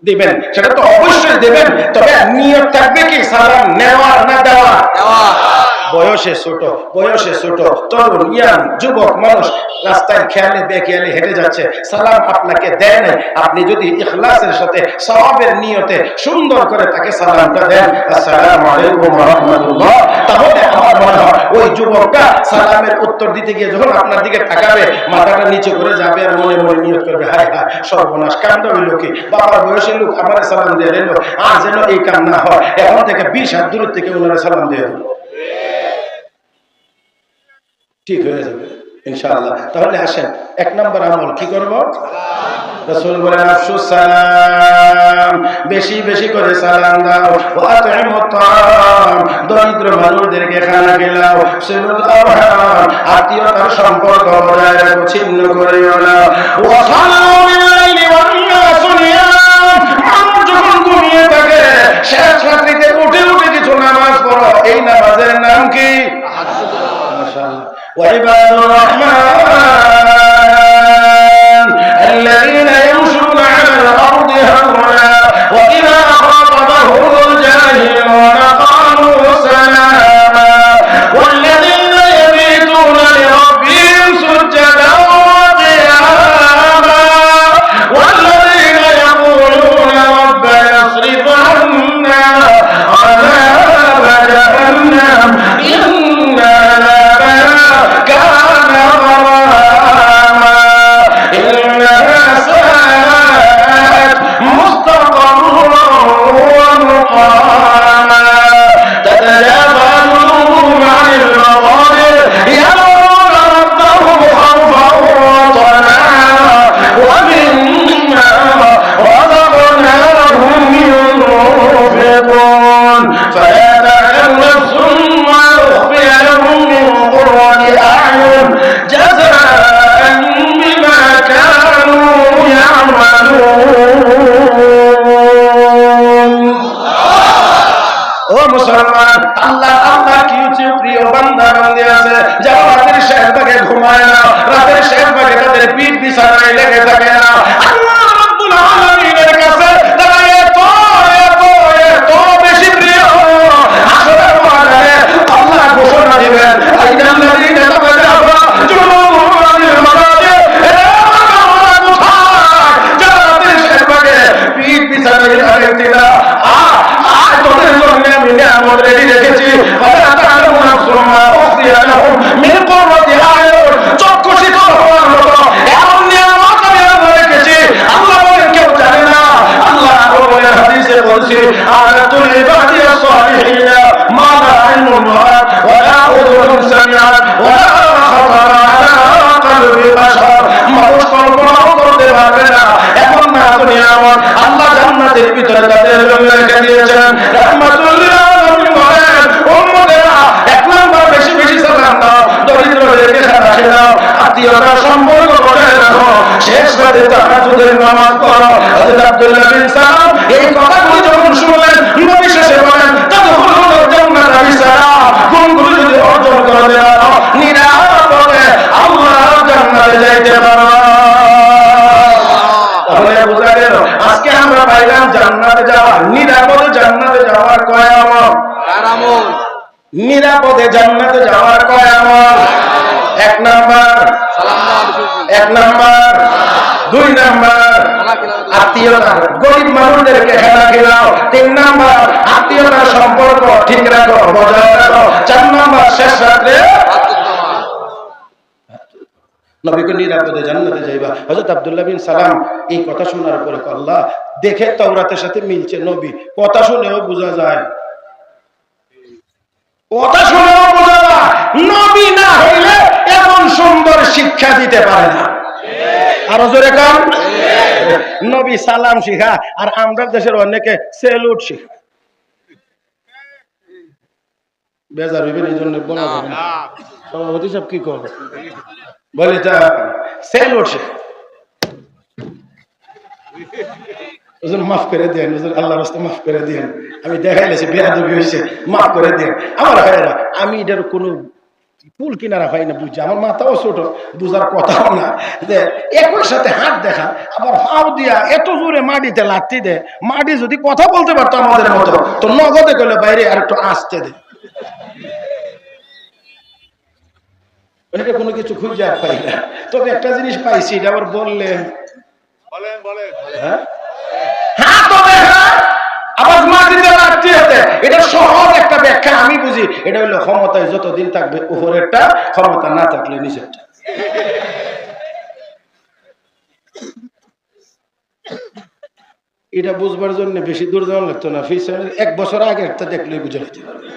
দিবেন সেটা তো অবশ্যই দেবেন তবে নিয়ত থাকবে কি সালাম নেওয়া না দেওয়া বয়সে ছোট তরুণ ইয়াং যুবক মানুষ রাস্তায় খেয়ালে বেখেয়ালে হেঁটে যাচ্ছে সালাম আপনাকে দেয় নাই আপনি যদি ইখলাসের সাথে সওয়াবের নিয়তে সুন্দর করে তাকে সালামটা দেন আসসালামু আলাইকুম ওয়া রাহমাতুল্লাহ তাহলে আমার মনে হয় ওই যুবকটা সালামের উত্তর দিতে গিয়ে যখন আপনার দিকে তাকাবে মাথাটা নিচে করে যাবে আর মনে মনে নিয়ত করবে হায় হায় সর্বনাশ কাণ্ড হইল কি বাবার বয়সের লোক আমার সালাম দিয়ে দিল আর যেন এই কাম না হয় এখন থেকে 20 হাত দূর থেকে ওনারা সালাম দিয়ে দিল ঠিক হয়ে যাবে ইনশাআল্লাহ তাহলে আসেন 1 নম্বর আমল কি করব রাসূল বলেন আফসুস সালাম বেশি বেশি করে সালাম দাও ওয়া আতইমুত তাআম দরিদ্র মানুষদেরকে খানা খেলাও সিলুল আরহাম আত্মীয়তার সম্পর্ক বজায় রাখো ছিন্ন করিও না ওয়া সালামু বিল-লাইলি ওয়ান নাসু নিয়াম মানুষ যখন ঘুমিয়ে থাকে শেষ রাত্রিতে উঠে কিছু নামাজ পড়ো এই নামাজের নাম কি মাশাআল্লাহ وعباد الرحمن الذين يمشون على الأرض هونا وإذا خاطبهم الجاهلون قالوا سلاما والذين يبيتون لربهم سجدا وقياما والذين يقولون ربنا اصرف عنا عذاب جهنم إن عذابها كان غراما إنها ساءت مستقرا ومقاما تتجافى جنوبهم عن المضاجع يدعون ربهم خوفا وطمعا ومما رزقناهم ينفقون فلا تعلم نفس ما أخفي لهم من قرة أعين جزاء بما كانوا يعملون ও মুসলমান আল্লাহ আল্লাহ কি প্রিয় বান্দা বান্দী আছে যারা রাতের শেষ ভাগে ঘুমায় না রাতের শেষ ভাগে তাদের পিঠ বিছানায় লেগে থাকে না আল্লাহ রাব্বুল আলামিনের কাছে তারা এত এত এত বেশি প্রিয় আসলে মহারানে আল্লাহ ঘোষণা দিবেন আইনাল্লাযীনা তাবাদা জুনুবুহুম আনিল মাদাজি যারা রাতের শেষ ভাগে পিঠ বিছানায় লেগে থাকে তোদের জন্য আমি নিয়ামত রেডি রেখেছি চক্ষু শীতল হওয়ার মতো এমন নিয়ামত আমি রেখেছি আল্লাহ বলেন কেউ জানে না আল্লাহ বলেন হাদিসে বলছি আয়াতুল ইবাদিয়া সালিহিনা মা লা ইলমুন রাআত ওয়া লা উযুনুন সামিআত ওয়া লা খাতারা আলা কলবি বাশার মানুষ কল্পনাও করতে পারবে না এমন না নিয়ামত আল্লাহ জান্নাতের ভিতরে তাদের জন্য রেখে দিয়েছেন রাহমাতুল লিল আলামিন বলেন উম্মতেরা এক নাম্বার বেশি বেশি সালাম দাও দরিদ্রদেরকে রাখে দাও আত্মীয়তা সম্পর্ক করে রাখো শেষ রাতে তাহাজ্জুদের নামাজ পড়ো হযরত আব্দুল্লাহ বিন সালাম এই কথাগুলো যখন শুনলেন নবী শেষে বলেন তাদখুলুল জান্নাত বিসালাম কোনগুলো যদি অর্জন করতে পারো নিরাপদে আল্লাহর জান্নাতে যাইতে পারো তাহলে বোঝা গেল আজকে আমরা পাইলাম জান্নাতে যাওয়া নিরাপদে জান্নাতে যাওয়ার কয় আমল নিরাপদে জান্নাতে যাওয়ার কয় আমল এক নাম্বার দুই নাম্বার আত্মীয়তা গরিব মানুষদেরকে খেলা খেলাও তিন নাম্বার আত্মীয়তার সম্পর্ক ঠিক রাখো বজায় রাখো চার নাম্বার শেষ রাত্রে নবীকে নিরাপদে জান্নাতে যাইবা হযরত আব্দুল্লাহ বিন সালাম এই কথা শোনার পরে আল্লাহ দেখে তাওরাতের সাথে মিলছে নবী কথা শুনেও বোঝা যায় কথা শুনেও বোঝা যায় নবী না হইলে এমন সুন্দর শিক্ষা দিতে পারে না আরো জোরে কান নবী সালাম শিখা আর আমরা দেশের অনেকে সেলুট শিখা বেজার হইবেন এই জন্য বলা যাবে না সভাপতি সব কি করবে বলে তা সেলুট শিখা মাফ করে দেন আল্লাহর রাস্তায় মাফ করে দেন আমি দেখাইলেছি বেয়াদবি হয়েছে মাফ করে দেন আমার ভাইয়েরা আমি এটার কোনো ফুল কিনারা হয় না বুঝছি আমার মাথাও ছোট বুঝার কথাও না যে একই সাথে হাত দেখা আবার হাও দিয়া এত জোরে মাটিতে লাগতে দেয় মাটি যদি কথা বলতে পারতো আমাদের মতো তো নগদে করলে বাইরে আর একটু আসতে দে কোনো কিছু খুঁজে আর পাই না তবে একটা জিনিস পাইছি এটা আবার বললে হ্যাঁ আবার মাটিতে লাগতে হতে এটা সহজ একটা ব্যাখ্যা আমি বুঝি এটা হলো ক্ষমতায় যতদিন থাকবে উপরেরটা ক্ষমতা না থাকলে নিচেরটা এটা বুঝবার জন্য বেশি দূর যাওয়া লাগতো না পিছনের 1 বছর আগে একটা দেখলে বুঝে যেতে পারবে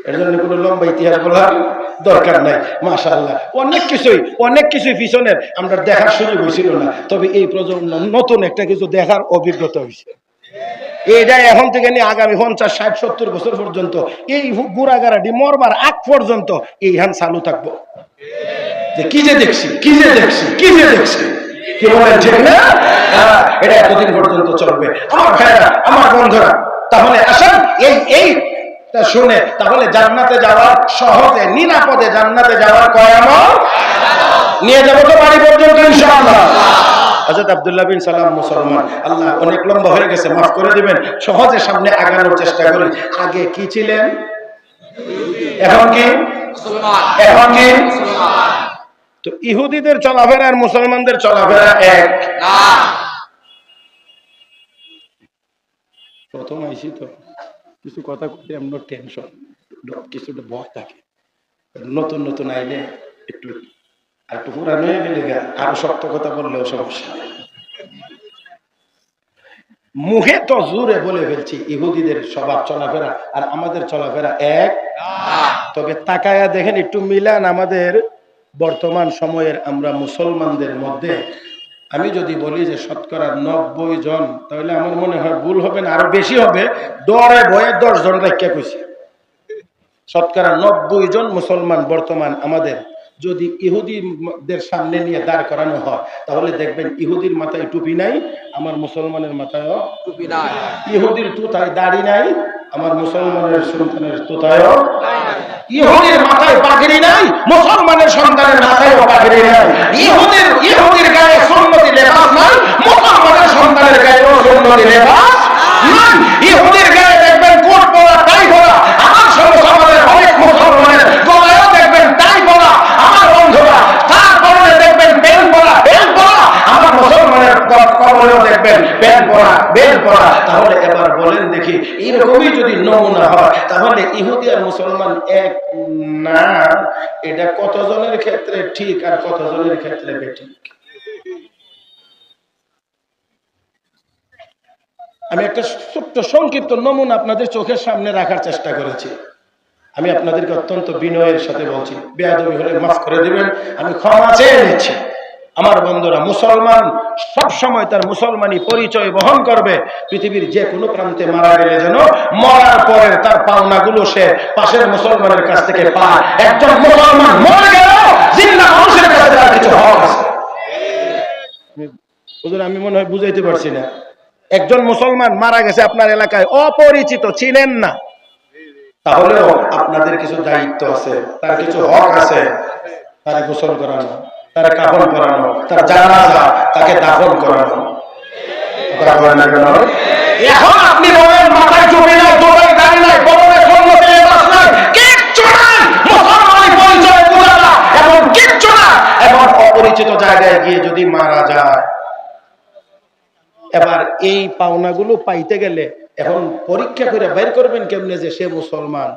এর জন্য কোনো লম্বা ইতিহাস বলার দরকার নাই মাশাআল্লাহ অনেক কিছুই পিছনের আমরা দেখার সুযোগ হয়েছিল না তবে এই প্রজন্ম নতুন একটা কিছু দেখার অভিজ্ঞতা হয়েছে এইটা এখন থেকে নিয়ে আগামী 50, 60, 70 বছর পর্যন্ত এই গুড়াগাড়াটি মরবার আগ পর্যন্ত এই হান চালু থাকবো যে কি যে দেখছি কি বলেন ঠিক না এটা এতদিন পর্যন্ত চলবে আমার ভাইরা আমার বন্ধুরা তাহলে আসেন এই শুনে তাহলে জান্নাতে যাওয়ার সহজে নিরাপদে জান্নাতে যাওয়ার কয় আমল নিয়ে যাবো তো বাড়ি পর্যন্ত ইনশাআল্লাহ হযরত আব্দুল্লাহ বিন সালাম মুসলমান। আল্লাহ অনেক লম্বা হয়ে গেছে, মাফ করে দিবেন। সহজে সামনে আগানোর চেষ্টা করি। আগে কি ছিলেন, এখন কি মুসলমান, এখন কি মুসলমান। তো ইহুদিদের চলাফেরা আর মুসলমানদের চলাফেরা এক না। প্রথম আইসি তো কিছু কথা করতে আমরা টেনশন, কিছুটা ভয় থাকে। নতুন নতুন আইলে একটু একটু পুরানো হয়ে গেলে আরো শক্ত কথা বললেও সমস্যা। মুখে তো জোরে বলে ফেলছি ইহুদিদের স্বভাব চলাফেরা আর আমাদের চলাফেরা এক। তবে তাকায়া দেখেন, একটু মিলান আমাদের বর্তমান সময়ের আমরা মুসলমানদের মধ্যে। আমি যদি বলি যে শতকরা 90 জন, তাহলে আমার মনে হয় ভুল হবে না, আরো বেশি হবে। ডরে ভয়ে 10 জন রাখিয়া কইছে। শতকরা 90 জন মুসলমান বর্তমান আমাদের যদি ইহুদিদের সামনে নিয়ে দাঁড় করানো হয়, তাহলে দেখবেন ইহুদির মাথায় টুপি নাই, আমার মুসলমানের মাথায়ও টুপি নাই। ইহুদির তুতায় দাড়ি নাই, আমার মুসলমানের সন্তানের তুতায়ও। ইহুদির মাথায় পাগড়ি নাই, মুসলমানের সন্তানের মাথায়ও পাগড়ি নাই। ইহুদির গায়ে সুন্নতি লেবাস নাই, মুসলমানের সন্তানের গায়েও সুন্নতি লেবাস নাই। ইহুদির গায়ে দেখবেন কোট পরা, টাই পরা, আমার সমাজের অনেক মুসলমানের গলায়ও দেখবেন টাই পরা, আমার বন্ধুরা। তারপরে দেখবেন বেল পরা, আমার মুসলমানের কবরেও দেখবেন বেল পরা। তাহলে এবার বলেন দেখি, এরকমই যদি নমুনা হয়, তাহলে ইহুদি আর মুসলমান এক না। এটা কতজনের ক্ষেত্রে ঠিক আর কতজনের ক্ষেত্রে বেঠিক? আমি একটা ছোট্ট সংক্ষিপ্ত নমুনা আপনাদের চোখের সামনে রাখার চেষ্টা করেছি। আমি আপনাদেরকে অত্যন্ত বিনয়ের সাথে বলছি, বেয়াদবি হলে মাফ করে দিবেন, আমি ক্ষমা চেয়ে নিচ্ছি। আমার বন্ধুরা, মুসলমান সব সময় তার মুসলমানি পরিচয় বহন করবে। পৃথিবীর যে কোনো প্রান্তে মারা গেলে যেন মরার পরে তার পাওনাগুলো সে পাশের মুসলমানের কাছ থেকে পায়। একজন মুসলমান মরে গেল, জিন্দা মানুষের কাছে তার কিছু হক আছে। হুজুর, আমি মনে হয় বুঝাইতে পারছি না। একজন মুসলমান মারা গেছে আপনার এলাকায়, অপরিচিত, চিনেন না, তাহলেও আপনাদের কিছু দায়িত্ব আছে, তার কিছু হক আছে। তার গোসল করানো, তার কাফন পরানো, তার জানাজা, তাকে দাফন করানো। এখন আপনি বলেন মাথায় চুপি নাই, দোকানে দাঁড়িয়ে নাই, বড়দের সম্মতি লেবাস নাই, কিচ্ছু নাই, মুসলমানের পরিচয় বোঝা না, এমন কিচ্ছু না। এমন অপরিচিত জায়গায় গিয়ে যদি মারা যায়, এবার এই পাওনাগুলো পাইতে গেলে এখন পরীক্ষা করে বের করবেন কেমনে যে সে মুসলমান।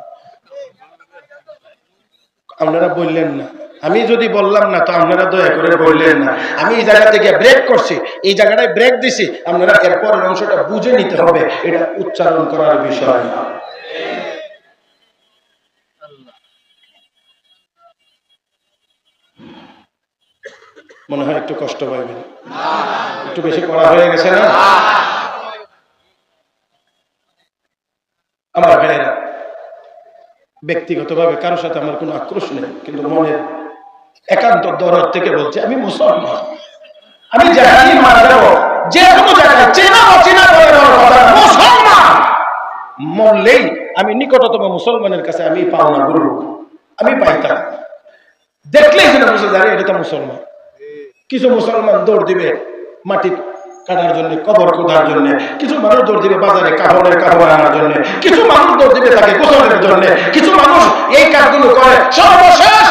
আপনারা বললেন না, আমি যদি বললাম না তো আপনারা দয়া করে বললেন না। আমি এই জায়গা থেকে ব্রেক করছি, এই জায়গাটায় ব্রেক দিছি, আপনারা এরপরের অংশটা বুঝে নিতে হবে, এটা উচ্চারণ করার বিষয় না। মনে হয় একটু কষ্ট পাইবেন, একটু বেশি করা হয়ে গেছে না? আমার ভাইয়েরা, ব্যক্তিগতভাবে কারোর সাথে আমার কোনো আক্রোশ নেই, কিন্তু মনের একান্ত দরদ থেকে বলছি, আমি মুসলমান। আমি যেখানেই মারা যাবো, যে কোনো জায়গায় চেনা অচেনা মুসলমান মরলেই আমি নিকটতম মুসলমানের কাছে আমি পাওনা গুরু আমি পাইতাম। দেখলেই যেন বুঝে যায় এটা তো মুসলমান। কিছু মুসলমান দৌড় দিবে মাটি কাটার জন্য, কবর খোঁড়ার জন্য, কিছু মানুষ দৌড় দিবে বাজারে কাপড় আনার জন্য, কিছু মানুষ দৌড় দিবে তাকে গোসলের জন্য, কিছু মানুষ এই কাজগুলো করে সর্বশেষ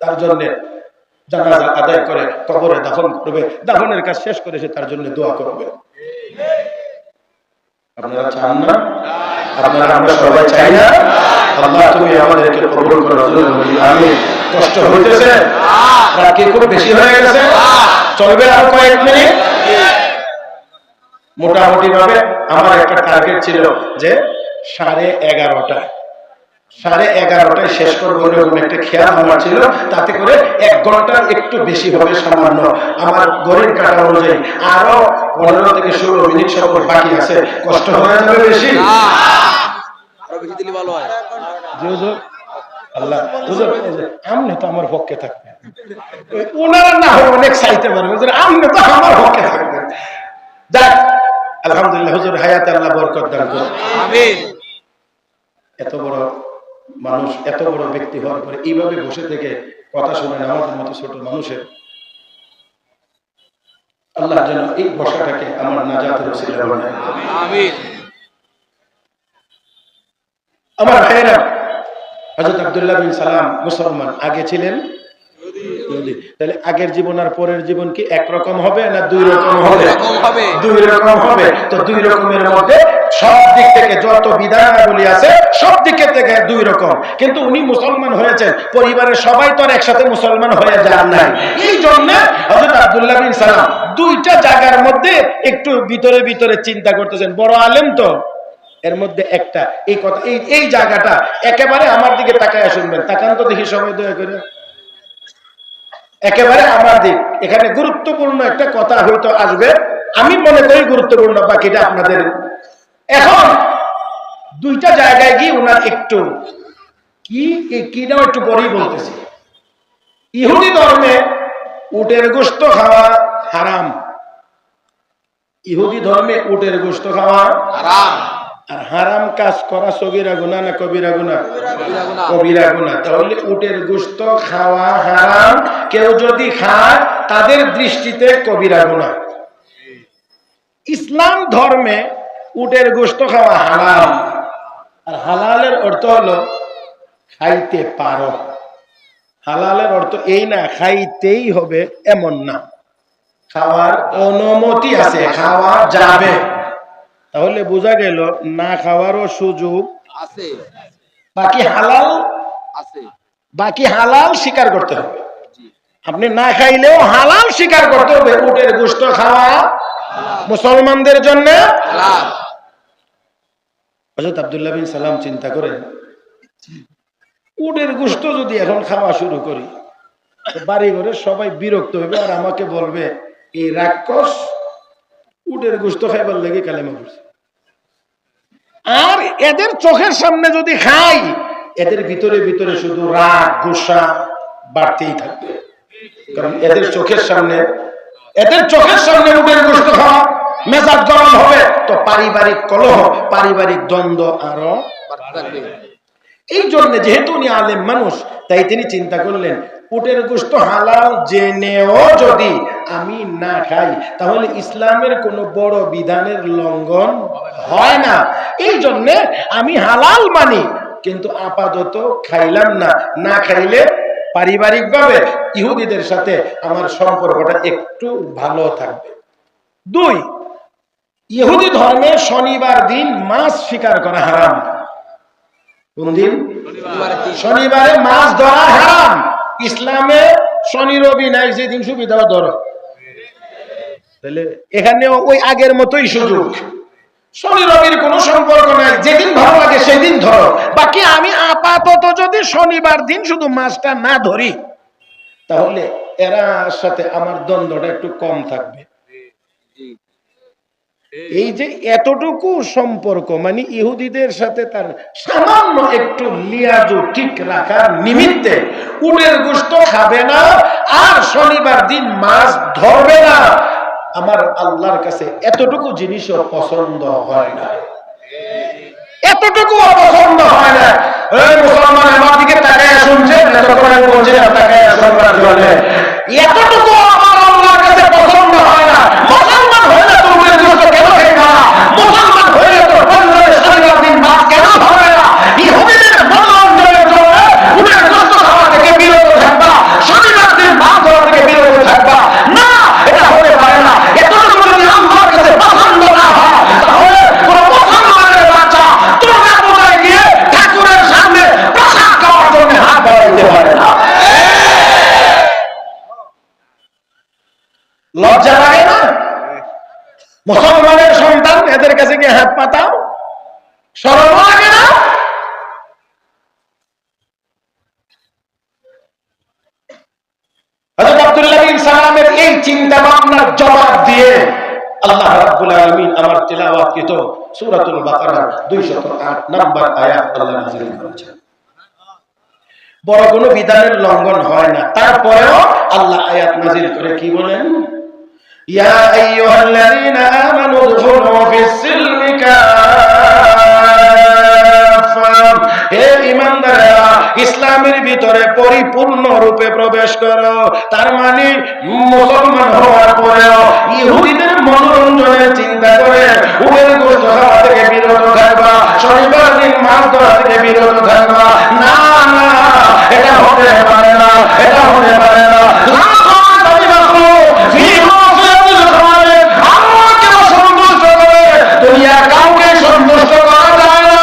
তার জন্য জানাজা আদায় করে কবরে দাফন করবে, দাফনের কাজ শেষ করে সে তার জন্য দোয়া করবে। আপনারা চান না? আপনারা আমরা সবাই চাই না? আল্লাহ তুমি আমাদেরকে কবুল করো। আমি কষ্ট হইতেছে, রাত খুব বেশি হয়ে গেছে, চলবে আর কয়েক মিনিট। মোটামুটি ভাবে আমার একটা টার্গেট ছিল যে 11:30টায় শেষ করবো, এরকম একটা খেয়াল আমার ছিল। তাতে করে 1 ঘন্টার একটু বেশি হবে সামান্য, আমার ঘড়ির কাঁটা অনুযায়ী আরো 15 থেকে 16 মিনিট সময় বাকি আছে। কষ্ট হয়ে যাবে বেশি, আল্লাহ হুজুর আমনে তো আমার পক্ষে থাকবে, ওনারা না হয় অনেক চাইতে পারবে, আমনে তো আমার পক্ষে থাকবে। যাক, আলহামদুলিল্লাহ, হুজুর হায়াতে আল্লাহ বরকত দান করুন। আমিন। এত বড় মানুষ, এত বড় ব্যক্তি হওয়ার পরে এইভাবে বসে থেকে কথা শুনেন আমাদের মতো ছোট মানুষের, আল্লাহ যেন এই বসাটাকে আমার নাজাতের ওসিলা বানায়। আমিন। আমার ভাইয়েরা, হযরত আব্দুল্লাহ বিন সালাম মুসলমান, আগে ছিলেন ইহুদি। তাহলে আগের জীবন আর পরের জীবন কি একরকম হবে না দুই রকম হবে? দুই রকম হবে। তো দুই রকমের মধ্যে সব দিক থেকে যত বিধানাবলী আছে সব দিকে থেকে দুই রকম। কিন্তু উনি মুসলমান হয়েছেন, পরিবারের সবাই তো আর একসাথে মুসলমান হয়ে যান নাই। এই জন্য হযরত আব্দুল্লাহ বিন সালাম দুইটা জায়গার মধ্যে একটু ভিতরে ভিতরে চিন্তা করতেছেন। বড় আলেম তো, এর মধ্যে একটা এই কথা, এই জায়গাটা একেবারে আমার দিকে তাকায় শুনবেন। তাকান তো দেখি সবাই দয়া করে, একেবারে আমার দিক। এখানে গুরুত্বপূর্ণ একটা কথা হয়তো আসবে, আমি মনে করি গুরুত্বপূর্ণ, বাকিটা আপনাদের। এখন দুইটা জায়গায় গিয়ে ওনার একটু কিটাও একটু পরেই বলতেছি। ইহুদি ধর্মে উটের গোশত খাওয়া হারাম। ইহুদি ধর্মে উটের গোশত খাওয়া হারাম। আর হারাম কাজ করা সগীরা গুনাহ না কবিরা গুনাহ? কবিরা গুনাহ। তাহলে উটের গোশত খাওয়া হারাম, কেউ যদি খায় তাদের দৃষ্টিতে কবিরা গুনাহ। ইসলাম ধর্মে উটের গোশত খাওয়া হালাল। আর হালালের অর্থ হলো খাইতে পারো। হালালের অর্থ এই না খাইতেই হবে এমন না, খাওয়ার অনুমতি আছে, খাওয়া যাবে। তাহলে বোঝা গেল না খাওয়ারও সুযোগ আছে, বাকি হালাল আছে। বাকি হালাল স্বীকার করতে হবে। আপনি না খাইলেও হালাল স্বীকার করতে হবে। উটের গোশত খাওয়া মুসলমানদের জন্য হালাল। হযরত আব্দুল্লাহ বিন সালাম চিন্তা করেন, উটের গোশত যদি এখন খাওয়া শুরু করি, বাড়ি ঘরে সবাই বিরক্ত হবে আর আমাকে বলবে এই রাক্ষস উটের গোশত খাইবার লেগে কালেমা পড়ছে। আর এদের চোখের সামনে যদি খাই, এদের ভিতরে ভিতরে শুধু রাগ গোসা বাড়তেই থাকবে। কারণ এদের চোখের সামনে উটের গোশত খাওয়া, মেজাজ গরম হবে, তো পারিবারিক কলহ, পারিবারিক দ্বন্দ্ব আরো বাড়বে। এই জন্য যেহেতু উনি আলেম মানুষ, তাই তিনি চিন্তা করলেন উটের গোশত হালাল জেনেও যদি আমি না খাই, তাহলে ইসলামের কোনো বড় বিধানের লঙ্ঘন হয় না। এই জন্য আমি হালাল মানি, কিন্তু আপাতত খাইলাম না। না খাইলে পারিবারিকভাবে ইহুদিদের সাথে আমার সম্পর্কটা একটু ভালো থাকবে। 2, ইহুদি ধর্মে শনিবার দিন মাছ শিকার করা হারাম। কোন দিন? শনিবারে মাছ ধরা হারাম। ইসলামে শনি রবি নাই, যেদিন সুবিধাও ধরো। তাহলে এখানেও ওই আগের মতোই সুযোগ, শনি রবির কোনো সম্পর্ক নাই, যেদিন ভালো লাগে সেদিন ধরো। বাকি আমি আপাতত যদি শনিবার দিন শুধু মাছটা না ধরি, তাহলে এরা সাথে আমার দ্বন্দ্বটা একটু কম থাকবে। এই যে এতটুকু সম্পর্ক, মানে ইহুদিদের সাথে তার সামান্য একটু লিয়াজু ঠিক রাখার নিমিত্তে উটের গোশত খাবে না আর শনিবার দিন মাছ ধরবে না। আমার আল্লাহর কাছে এতটুকু জিনিসও পছন্দ হয় না, এতটুকু পছন্দ হয় না। এই মুসলমান আমার দিকে তাকায় শুনছে, এতটুকু আমার আল্লাহর কাছে পছন্দ হয় না। মুসলমান হইলে তো উটের গোশত কেন খাই না? মুসলমান হইলে তো শনিবার দিন মাছ কেন ধরে না? ইহুদিদের মনোরঞ্জনের জন্য উটের গোশত খাওয়া থেকে বিরত থাকবা, শনিবার দিন মাছ ধরা থেকে বিরত থাকবা না, এটা হতে পারে না। এতটুকু যদি আল্লাহর কাছে পছন্দ না হয়, তাহলে কোন মুসলমানের বাচ্চা দুর্গা পূজায় গিয়ে ঠাকুরের সামনে প্রসাদ খাওয়ার জন্য হাত বাড়াইতে পারে না। লজ্জা লাগে না? মুসলমানের সন্তান এদের কাছে গিয়ে হাত পাতাও, শরম লাগে না? হযরত আব্দুল্লাহ বিন সালামের এই চিন্তা ভাবনার জবাব দিয়ে আল্লাহ রাব্বুল আলামিন আমার তিলাওয়াতকৃত সূরাতুল বাকারার 208 নম্বর আয়াত আল্লাহ নাযিল করেছেন। বড় কোনো বিধানের লঙ্ঘন হয় না, তারপরেও আল্লাহ আয়াত নাযিল করে কি বলেন? ইয়া আইয়ুহাল্লাযীনা আমানু উদখুলু ফিস-সিলমি কাফা, হে ঈমানদারেরা ইসলামের ভিতরে পরিপূর্ণ রূপে প্রবেশ করো। তার মানে মুসলমান হওয়ার পরেও ইহুদিদের মনোরঞ্জনের চিন্তা করে উটের গোশত খাওয়া থেকে বিরত থাকবা, শনিবার দিন মাছ ধরা থেকে বিরত থাকবা। না না, এটা হতে পারে না, এটা হতে পারে না। দুনিয়ার কাউকে সন্তুষ্ট করা যায় না।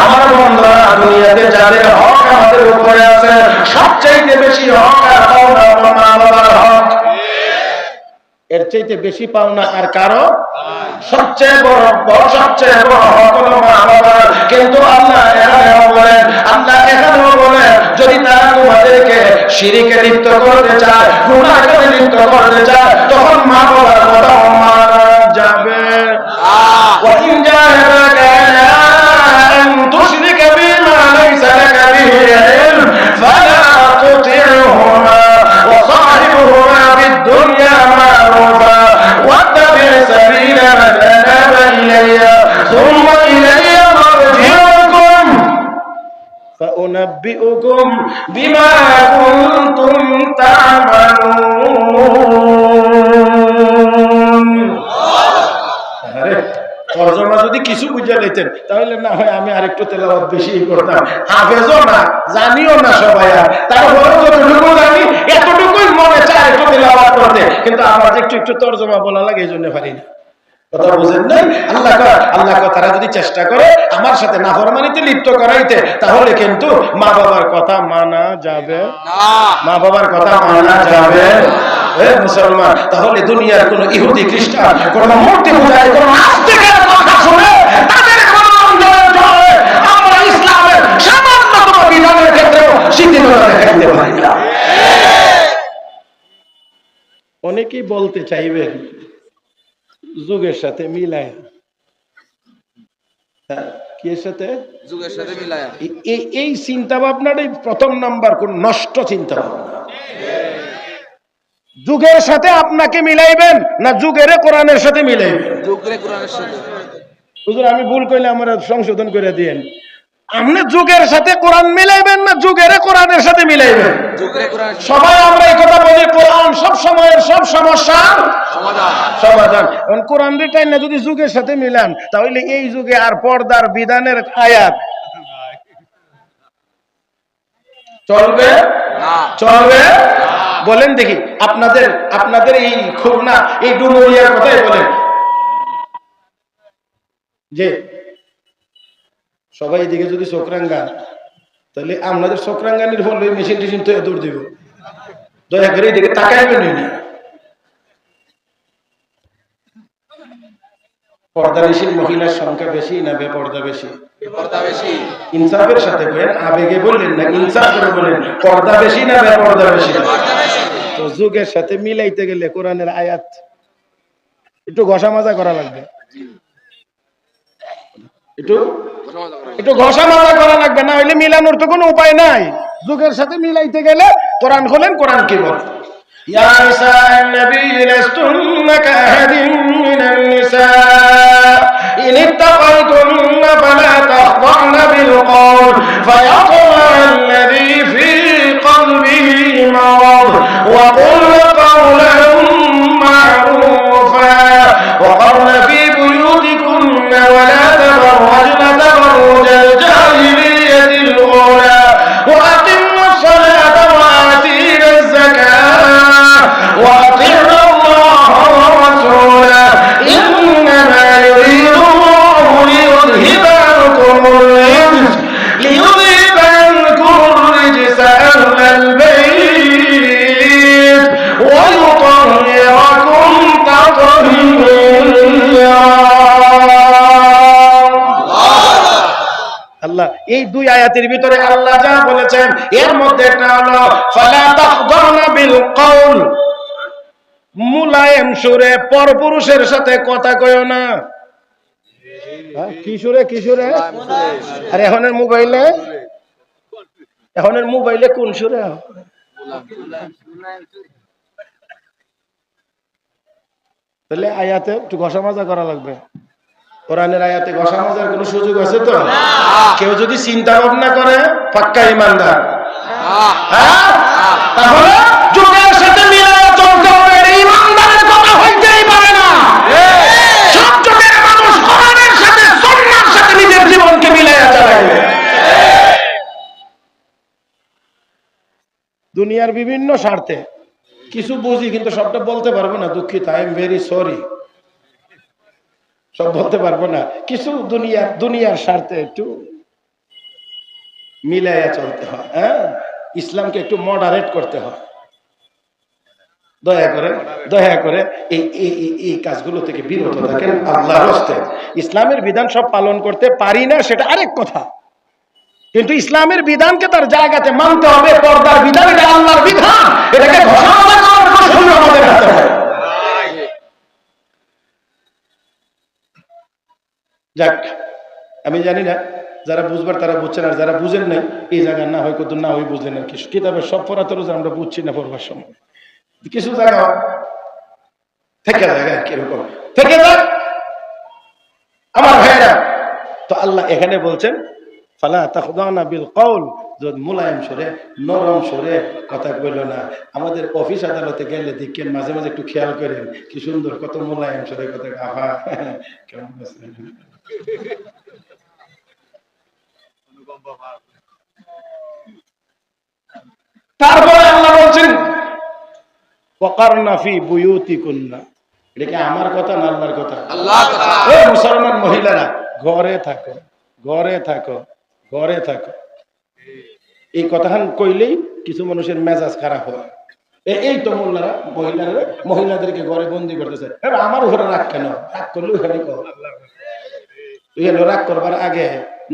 আমার বন্ধুরা, দুনিয়াতে যাদের হক আমাদের উপরে আছে, সবচাইতে বেশি হক আর পাওনা আমার মা বাবার হক। এর চাইতে বেশি পাওনা আর কারো? সবচেয়ে বড় সবচেয়ে বড় হক হলো মা বাবার। কিন্তু আল্লাহ এখানেও বলেন, যদি তারা তোমাদেরকে শিরকে লিপ্ত করতে চায়, গুনাহ করে লিপ্ত করতে চায়, তখন মা বাবার কথাও মানা যাবে। وإن جاهداك على أن تشرك بما ليس لك به علم فلا تطعهما وصاحبهما في الدنيا معروفا واتبع سبيل من أناب إلي ثم إلي مرجعكم فأنبئكم بما كنتم تعملون। তরজমা যদি কিছু বুঝে নিতেন তাহলে না হয় আমি আরেকটু তেলাওয়াত বেশি করতাম। হাফেজও না, জানিও না সবাই, আর তারপরে যতটুকু জানি এতটুকুই মনে চায় একটু তেলাওয়াত করতে, কিন্তু আমার একটু একটু তরজমা বলা লাগে, এই জন্য পারি না। কথা বুঝেন নাই? আল্লাহ তারা যদি চেষ্টা করে আমার সাথে নাফরমানিতে লিপ্ত করাইতে, তাহলে কিন্তু মা বাবার কথা মানা যাবে না। মা বাবার কথা মানা যাবে মুসলমান। তাহলে দুনিয়ার কোন ইহুদি খ্রিস্টান কোন মূর্তি পূজায় কোন নাস্তিকের কথা শুনে তাদের কোন আমরা ইসলামের সামান্যতম বিধানের ক্ষেত্রেও শিথিলতা দেখাইতে পারি না। অনেকেই বলতে চাইবেন যুগের সাথে মিলায়, কিসের সাথে? যুগের সাথে মিলায়। এই চিন্তা ভাবনাটাই প্রথম নাম্বার কোন নষ্ট চিন্তা ভাবনা। যুগের সাথে আপনাকে মিলাইবেন না যুগের কোরআনের সাথে মিলাইবেন? যুগের কোরআনের সাথে। হুজুর আমি ভুল কইলে আমার সংশোধন করে দিয়েন। আপনি যুগের সাথে কোরআন মিলাইবেন না যুগের কোরআনের সাথে মিলাইবেন? সবাই আমরা এই কথা বলি, কোরআন সব সময়ের সব সমস্যার সমাধান। কোরআন রিটাই না যদি যুগের সাথে মিলান, তাহলে এই যুগে আর পর্দার বিধানের আয়াত চলবে চলবে? বলেন দেখি, আপনাদের এই খুলনা এই ডুমুরিয়ার কথাই বলেন, যে সবাই এদিকে যদি চোখরাঙ্গান, তাহলে আপনাদের চোখরাঙ্গানির ফলে মেশিন টেশিন তো দৌড় দিব, দয়া করে এদিকে তাকাইবেন না। পর্দাবেশী মহিলার সংখ্যা বেশি না বেপর্দা বেশি? পর্দা বেশি। ইনসাফের সাথে বলেন, আবেগে বললেন না, ইনসাফ করে বলেন, পর্দা বেশি না বেপর্দা বেশি? তো যুগের সাথে মিলাইতে গেলে কোরআনের আয়াত একটু ঘষা মাজা করা লাগবে, একটু ঘষা মাজা করা লাগবে, না হইলে মিলানোর তো কোনো উপায় নাই। যুগের সাথে মিলাইতে গেলে কোরআন খোলেন, কোরআন কি বলে? يا نساء النبي لستن كأحد من النساء إن اتقيتن فلا تخضعن بالقول فيطمع الذي في قلبه مرض وقلن قولا معروفا وقرن في بيوتكن ولا تبرجن تبرج الجاهلية الأولى وأقمن الصلاة وآتينا الزكاة وأطيعنا الله ورسوله إنما يريد الله ليذهب عنكم الرجس أهل البيت ويطهركم تطهيرا। আল্লাহ এই দুই আয়াতের ভিতরে আল্লাহ যা বলেছেন এর মধ্যে একটা হলো ফালা তাখদানা বিল কওল, মুলায়েম সুরে পরপুরুষের সাথে কথা কইও না। কি সুরে? কি সুরে? আর এখনের মোবাইলে কোন সুরে? তাহলে আয়াতে একটু ঘষা মাজা করা লাগবে। কোরআনের আয়াতে ঘষা মাজার কোনো সুযোগ আছে তো? কেউ যদি চিন্তা ভাবনা করে পাক্কা ইমানদার। হ্যাঁ, তাহলে যুগের সাথে মিলায় চলতে হবে। এটা ইমানদারের কথা হইতেই পারে না। সব যুগের মানুষ কোরআনের সাথে সুন্নাহর সাথে নিজের জীবনকে মিলাইয়া চালাবে। দুনিয়ার বিভিন্ন স্বার্থে কিছু বুঝি, কিন্তু সবটা বলতে পারবো না, দুঃখিত, আই এম ভেরি সরি। সব বলতে পারবো না, কিছু দুনিয়ার স্বার্থে একটু মিলাইয়া চলতে হয়। হ্যাঁ, ইসলামকে একটু মডারেট করতে হয়। দয়া করে এই কাজগুলো থেকে বিরত থাকেন আল্লাহর হস্তে। ইসলামের বিধান সব পালন করতে পারি না, সেটা আরেক কথা, কিন্তু ইসলামের বিধানকে তার জায়গাতে মানতে হবে। পর্দার বিধান এটা আল্লাহর বিধান, এটাকে যাক, আমি জানি না, যারা বুঝবার তারা বুঝছেন, আর যারা বুঝেন নাই এই জায়গা না হয় কত না হয় বুঝলেন আর কি। কিতাবের সব পড়াতেও আমরা বুঝছি না পড়বার সময়, কিছু জায়গা থেকে যায় আর কি, এরকম থেকে যায় আমার ভাইয়েরা। তো আল্লাহ এখানে বলছেন ফালা তাখদানা বিল কওল, যদি মুলায়ম সরে নরম সরে কথা বললো না। আমাদের অফিস আদালতে গেলে দেখেন মাঝে মাঝে একটু খেয়াল করেন কি সুন্দর কত মুলায়ম সরে কথা। আহা, কেমন আছেন? তারপরে আল্লাহ বলছেন ওয়াকারনা ফি বুয়ুতিকুন্না। এটা কি আমার কথা না আল্লাহর কথা? আল্লাহর কথা। ও মুসলমান মহিলারা, ঘরে থাকো, ঘরে থাকো, ঘরে থাকো। এই কথাখান কইলেই কিছু মানুষের মেজাজ খারাপ হয়। এই তো মোল্লারা মহিলাদেরকে ঘরে বন্দি করতেছে। আমার উপরে রাগ কেন? রাগ করলে ওখানে কর। রাগ করবার আগে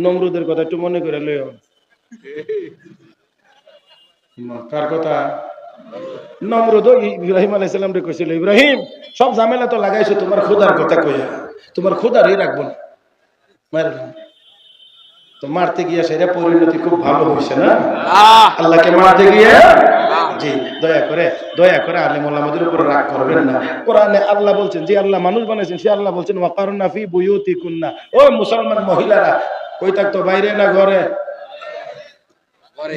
নমরুদের কথা একটু মনে করে লইও। কার কথা? নমরুদ ইব্রাহিম আলাইহিস সালাম রে কইছিল, ইব্রাহিম সব ঝামেলা তো লাগাইছো, তোমার খোদার কথা কইয়া, তোমার খোদারই রাখবো না, মারলাম। তো মারতে গিয়া সেটা পরিণতি খুব ভালো হয়েছে না? আল্লাহকে মারতে গিয়ে। জি, দয়া করে আলেম ওলামাদের উপর রাগ করবেন না। কোরআনে আল্লাহ বলছেন, যে আল্লাহ মানুষ বানাইছেন সে আল্লাহ বলছেন ওয়াকারনা ফি বুয়ুতিকুন্না। ও মুসলমান মহিলারা, কই থাকতো? বাইরে না ঘরে?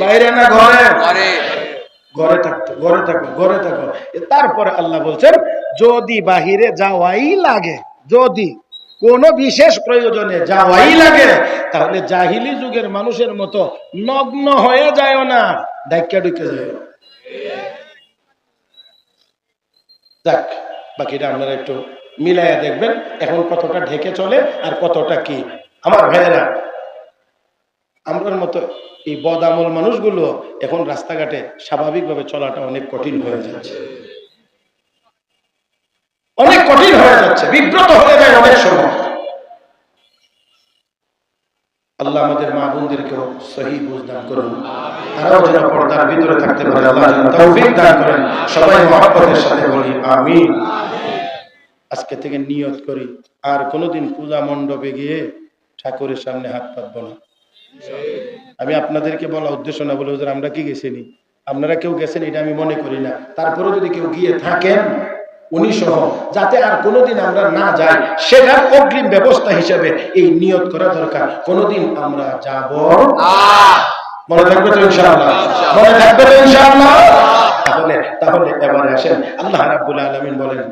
বাইরে না ঘরে? ঘরে থাকতো, ঘরে থাকো, ঘরে থাকো। তারপরে আল্লাহ বলছেন যদি বাহিরে যাওয়াই লাগে, যদি কোন বিশেষ প্রয়োজনে যাওয়াই লাগে, তাহলে জাহিলি যুগের মানুষের মতো নগ্ন হয়ে যায় না, ডাইকা ঢুকে যায়। যাক, বাকিটা আপনারা একটু মিলাইয়া দেখবেন এখন কতটা ঢেকে চলে আর কতটা কি। আমার ভাইয়েরা, আমরার মতো এই বদামল মানুষগুলো এখন রাস্তাঘাটে স্বাভাবিকভাবে চলাটা অনেক কঠিন হয়ে যাচ্ছে, অনেক কঠিন হয়ে যাচ্ছে, বিব্রত হয়ে যায় অনেক সময়। আল্লাহ আমাদের মা বোনদেরকেও সহি বুঝ দান করুন, তারাও যেন পর্দার ভিতরে থাকতে পারে আল্লাহ যেন তৌফিক দান করেন। সবাই মহব্বতের সাথে বলি আমিন। আজকে থেকে নিয়ত করি আর কোনোদিন পূজা মণ্ডপে গিয়ে ঠাকুরের সামনে হাত পাতবো না। আমি আপনাদেরকে বলা উদ্দেশ্য না, বলে হুজুর আমরা কি গেছিনি, আপনারা কেউ গেছেন এটা আমি মনে করি না। তারপরে যদি কেউ গিয়ে থাকেন উনি সহ, যাতে আর কোনোদিন আমরা না যাই সেটার অগ্রিম ব্যবস্থা হিসেবে এই নিয়ত করা দরকার, কোনোদিন আমরা যাব মনে থাকবে তো ইনশাআল্লাহ? মনে থাকবে তো ইনশাআল্লাহ? তাহলে এবারে আসেন, আল্লাহ রাব্বুল আলামিন বলেন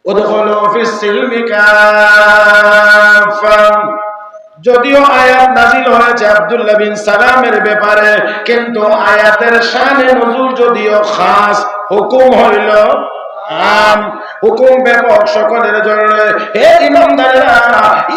উদখুলু ফিস সিলমি কাফা। যদিও আয়াত নাযিল হয়েছে আব্দুল্লাহ বিন সালামের ব্যাপারে, কিন্তু আয়াতের শানে নজুল যদিও খাস, হুকুম হইল আম, হুকুম ব্যাপক সকলের জন্য। হে ইমানদারেরা,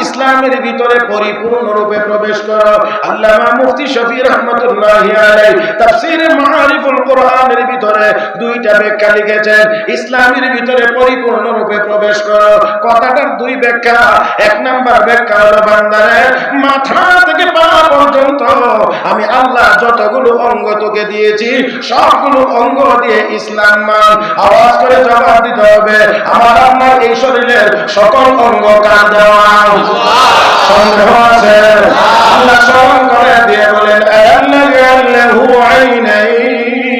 ইসলামের ভিতরে পরিপূর্ণরূপে প্রবেশ করো। আল্লামা মুফতি শফি রাহমাতুল্লাহি আলাইহি তাফসীরে মাআরিফুল কোরআনের ভিতরে দুইটা ব্যাখ্যা লিখেছেন। ইসলামের ভিতরে পরিপূর্ণরূপে প্রবেশ করো কথাটার দুই ব্যাখ্যা। এক নাম্বার ব্যাখ্যা হলো, বান্দারে মাথা থেকে পা পর্যন্ত আমি আল্লাহ যতগুলো অঙ্গ তোকে দিয়েছি সবগুলো অঙ্গ দিয়ে ইসলাম মান। আওয়াজ করে জবাব দিতে হবে, আমার আপনার এই শরীরের সকল অঙ্গ কার দেওয়া? সন্দেহ আছে? আল্লাহ স্মরণ করে দিয়ে বলেন আল্লাহু আইনাইন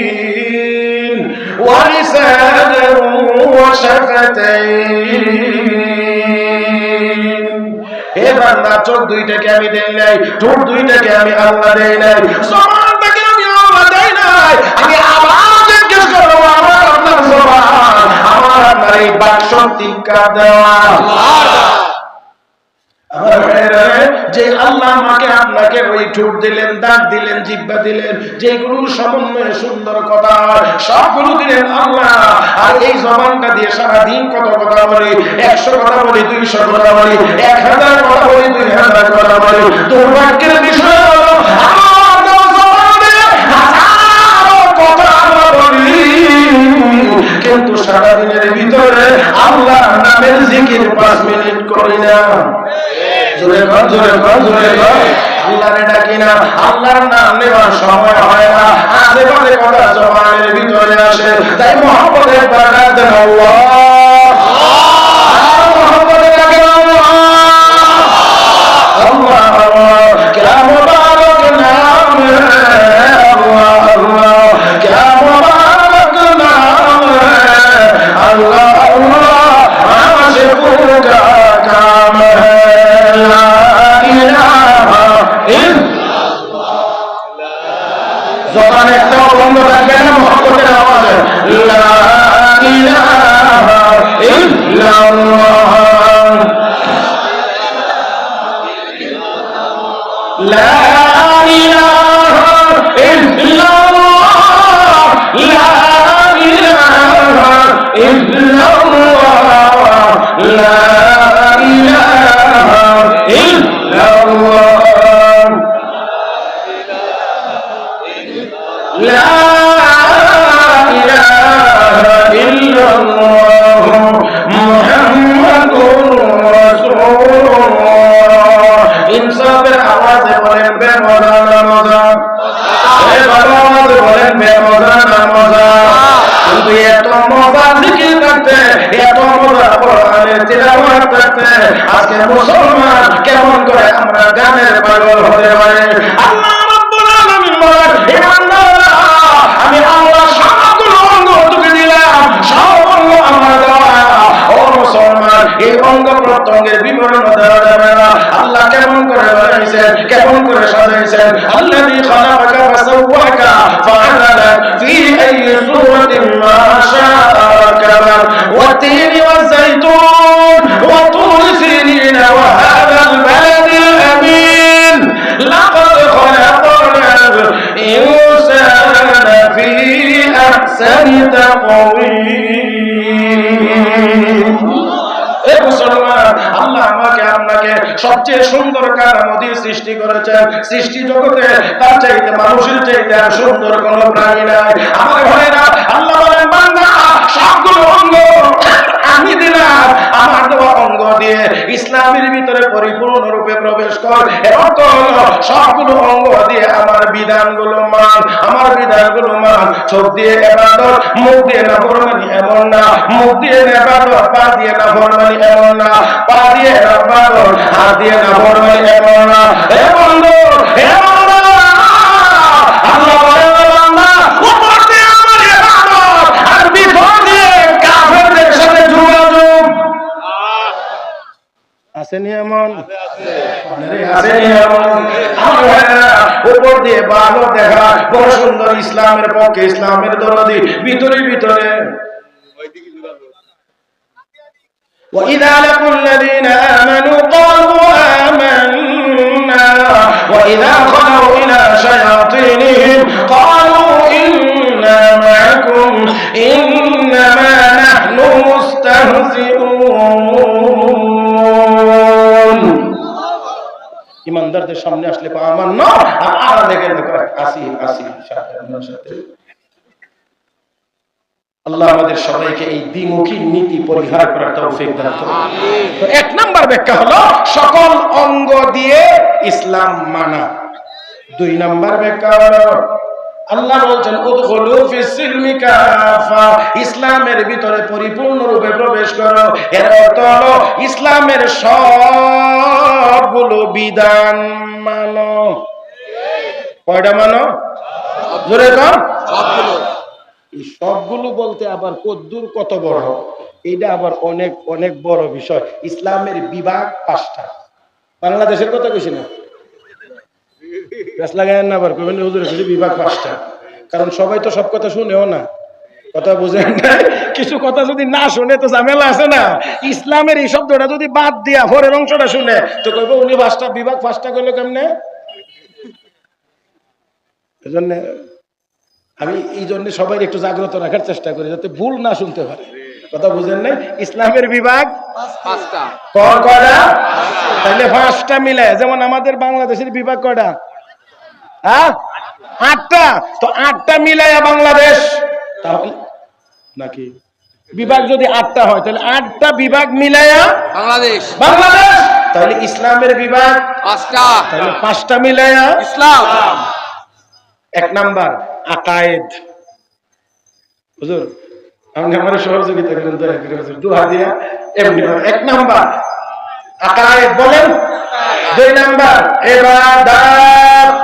ওয়া লিসানাহু ওয়া শাফাতাইন। হে এ বান্দা চোখ দুইটাকে আমি দেই নাই, ঠোঁট দুইটাকে আমি আল্লাহ দেই নাই, জবানটাকে আমি আল্লাহ দেই নাই। আমি আবার জিজ্ঞেস করবো আমার আপনার জবান, আমার আপনার এই বাক শক্তি কার দেওয়া? আমার ভাইরা, যে আল্লাহ আমাকে আপনাকে ওই ঠোঁট দিলেন, দাঁত দিলেন, জিহ্বা দিলেন, যেগুলো সমন্বয়ে সুন্দর কথা সবগুলো দিলেন আল্লাহ। আর এই জবানটা দিয়ে সারাদিন কত কথা বলি, 100 কথা বলি, 200 কথা বলি, 1000 কথা বলি, 2000 কথা বলি। দুর্ভাগ্যের বিষয় হলো আমার জবানে হাজারো কথা আমরা বলি, কিন্তু সারাদিনের ভিতরে আল্লাহ নামের জিকির 5 মিনিট করি না। জোরে কর, জোরে কর, জোরে কর। আল্লাহরে ডাকি না, আল্লাহর নাম নেওয়ার সময় হয় না, আজে বাজে কথা জবানের ভিতরে আসে। তাই মুহাম্মদের বারাকাত দেন আল্লাহ, মুহাম্মদের ডাকেন আল্লাহ, আল্লাহ আল্লাহ, क्या मुबारक नाम है अल्लाह अल्लाह, क्या मुबारक नाम है अल्लाह अल्लाह, आशिकों का काम है। জবান একটা বন্ধ থাকবে না, মুহাম্মদের আওয়াজে লা ইলাহা ইল্লাল্লাহ, লা ইলাহা ইল্লাল্লাহ, লা ইলাহা ইল্লাল্লাহ, লা ইলাহা ইল্লাল্লাহ, لا إله إلا الله محمد رسول الله। ইনসাফের আওয়াজে বলেন বেমজা না মজা, আওয়াজে বলেন বেমজা না মজা। কিন্তু এত মজা জিকির করতে, এত মজা কোরআনের তিলাওয়াত করতে, আজকে মুসলমান কেমন করে আমরা গানের পাগল হতে পারে? আল্লাহ রাব্বুল আলামিন বলেন, আমি আল্লাহ সবগুলো অঙ্গ তোকে দিলাম, সব অঙ্গ আমার দেওয়া। ও মুসলমান, এই অঙ্গ প্রত্যঙ্গের বিবরণ দেওয়া যাবে না। আল্লাহ কেমন করে বানাইছেন, কেমন করে সাজাইছেন। আল্লাযী খালাকাকা ফাসাওয়াকা ফাআদালাক ফি আইয়ি সূরাতিন মা শাআ রাকাবাক ওয়া তিনি ওয়া যাইতুন ওয়া তুর সিনিন ওয়া হাদাল বালাদিল আমিন লাকাদ খালাকানাল ইনসানা ফি আহসানি তাকওয়িম। এ মুসলমান, আল্লাহ আমাকে আপনাকে সবচেয়ে সুন্দর কাঠামো দিয়ে সৃষ্টি করেছেন। সৃষ্টি জগতে তার চাইতে, মানুষের চাইতে আর সুন্দর কোন প্রাণী নাই। আমার ভাইরা, আল্লাহ বলেন বান্দা সবগুলো অঙ্গ আমি দিলাম, আমার দেওয়া অঙ্গ দিয়ে ইসলামের ভিতরে পরিপূর্ণরূপে প্রবেশ কর। এর অর্থ হলো সবগুলো অঙ্গ দিয়ে আমার বিধানগুলো মান, আমার বিধানগুলো মান। চোখ দিয়ে ইবাদত, মুখ দিয়ে নাফরমানি এমন না, মুখ দিয়ে ইবাদত, পা দিয়ে নাফরমানি এমন না, পা দিয়ে ইবাদত, হাত দিয়ে নাফরমানি এমন না। হে বন্ধু, হে বান্দা, আল্লাহ বলেন বান্দা উপর দিয়ে আমার ইবাদত আর ভিতর দিয়ে কাফেরদের সাথে যোগাযোগ। আসেনি এমন? আসেনি এমন? উপর দিয়ে ভালো দেখা, বড় সুন্দর ইসলামের পক্ষে, ইসলামের দরদি, ভিতরে ভিতরে وَإِذَا لَقُوا الَّذِينَ آمَنُوا قَالُوا آمَنَّا وَإِذَا خَلَوْا إِلَى شَيَاطِينِهِمْ قَالُوا إِنَّا مَعَكُمْ إِنَّمَا نَحْنُ مُسْتَهْزِئُونَ। ইমানদারদের সামনে আসলে আমান্না, আর আড়ালে গেলে আসি আসি সাথে। আল্লাহ আমাদের সবাইকে এই দ্বিমুখী নীতি পরিহার করার তৌফিক দান করুন। আমিন। তো 1 নাম্বার ব্যাখ্যা হলো সকল অঙ্গ দিয়ে ইসলাম মানা। 2 নাম্বার ব্যাখ্যা হলো আল্লাহ বলেন উদখুলু ফিস সিলমি কাফা, ইসলামের ভিতরে পরিপূর্ণরূপে প্রবেশ করো। এর অর্থ হলো ইসলামের সবগুলো বিধান মানো। কয়টা মানো? জোরে কর, সবগুলো। এই সবগুলো বলতে আবার কদ্দুর কত বড়, এটা আবার অনেক অনেক বড় বিষয়। ইসলামের বিভাগ 5টা। বাংলাদেশের কথা কইছি না, গাছ লাগায় না আবার কইবেন হুজুরে কিছু বিভাগ 5টা, কারণ সবাই তো সব কথা শুনেও না, কথা বুঝেন না। কিছু কথা যদি না শুনে তো ঝামেলা আছে না। ইসলামের এই শব্দটা যদি বাদ দিয়া পরের অংশটা শুনে তো কইব উনি 5টা বিভাগ 5টা করলো কেমনে। এজন্য আমি এই জন্য সবাই একটু জাগ্রত রাখার চেষ্টা করি যাতে ভুল না শুনতে পারে, কথা বুঝেন নাই। ইসলামের বিভাগ 5টা, কয়টা? তাহলে 5টা মিলে, যেমন আমাদের বাংলাদেশের বিভাগ কয়টা? হ্যাঁ 8টা। তো 8টা মিলাইয়া বাংলাদেশ, তাহলে নাকি বিভাগ যদি 8টা হয় তাহলে 8টা বিভাগ মিলাইয়া বাংলাদেশ। তাহলে ইসলামের বিভাগ 5টা, তাহলে 5টা মিলাইয়া ইসলাম। 1 নাম্বার আকায়েদ। হুজুর আপনি আমার সহযোগিতা করেন দয়া করে হুজুর, দুহা দিয়া এমনি। 1 নাম্বার আকায়েদ বলেন, 2 নাম্বার ইবাদত,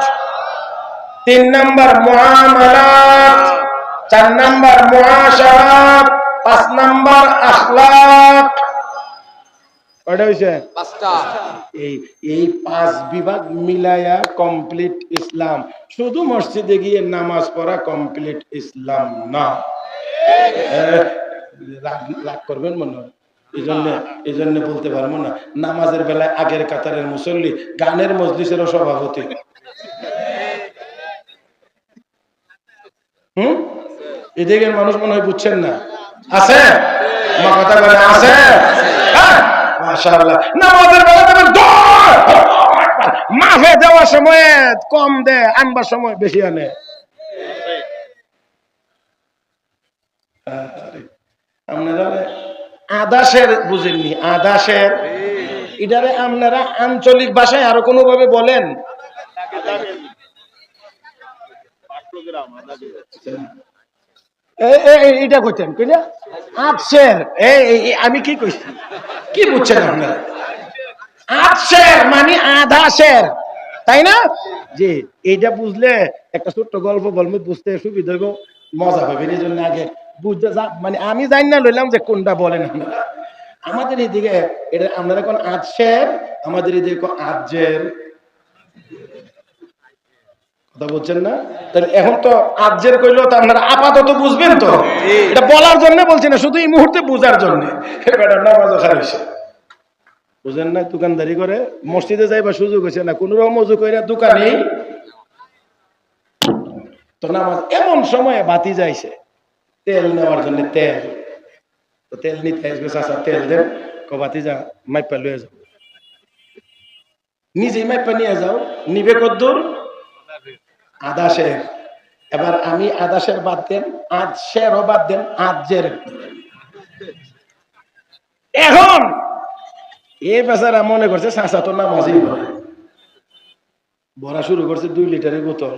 3 নাম্বার মুআমালাত, 4 নাম্বার মুআশারাত, 5 নাম্বার আখলাক। কয়টা হইছে? 5টা। এই 5 বিভাগ মিলায়া কমপ্লিট ইসলাম। শুধু মসজিদে গিয়ে নামাজ পড়া কমপ্লিট ইসলাম না। রাগ করবেন মনে হয়, এই জন্য বলতে পারবো না। নামাজের বেলায় আগের কাতারের মুসল্লি, গানের মজলিসেরও সভাপতি। এদিকের মানুষ মনে হয় বুঝছেন না, আছে আমার কথা বলে, আছে। মাশাআল্লাহ, নামাজের বেলা মাফে দেওয়ার সময় কম দে, আনবার সময় বেশি আনে। আপনারা আদাসের বুঝেননি, আদাসের এটারে আপনারা আঞ্চলিক ভাষায় আরো কোনো ভাবে বলেন। এইটা কইতেন কইলা আটশের, আমি কি কইছি, কি বুঝছেন আপনারা? 8 শের মানে আধা শের, তাই না? জি, এইটা বুঝলে একটা ছোট্ট গল্প বলবো, বুঝতে সুবিধা হইব, মজা পাবেন। এই জন্য আগে বুঝতে মানে আমি জানি না লইলাম যে কোনটা বলেন আপনারা। আমাদের এদিকে এটা আপনারা কোন 8 শের, আমাদের এদিকে 8 জের, কথা বলছেন না? তাহলে এখন তো 8 জের কইলো তো আপনারা আপাতত বুঝবেন তো, এটা বলার জন্য বলছি না, শুধু এই মুহূর্তে বুঝার জন্য। বেটা নামাজও খারাপ হইছে, বুঝেন না? দোকানদারি করে মসজিদে যাইবা সুযোগ হয়েছে না, কোন রকম মজু করে দোকানে তো নামাজ। এমন সময় বাতি যাইছে তেল নেওয়ার জন্য, তেল তো তেল নিতে আসবে, চাচা তেল দেন, বাতি যা মাইপা লয়ে যাও, নিজেই মাইপা নিয়ে যাও। নিবে কদ্দুর? আধা শের। এবার আমি আধা শের বাদ দেন, 8 শেরও বাদ দেন, 8 জের। এখন এ বেচারা মনে করছে চাচা তো নামাজই পড়ে, ভরা শুরু করছে 2 লিটারের বোতল।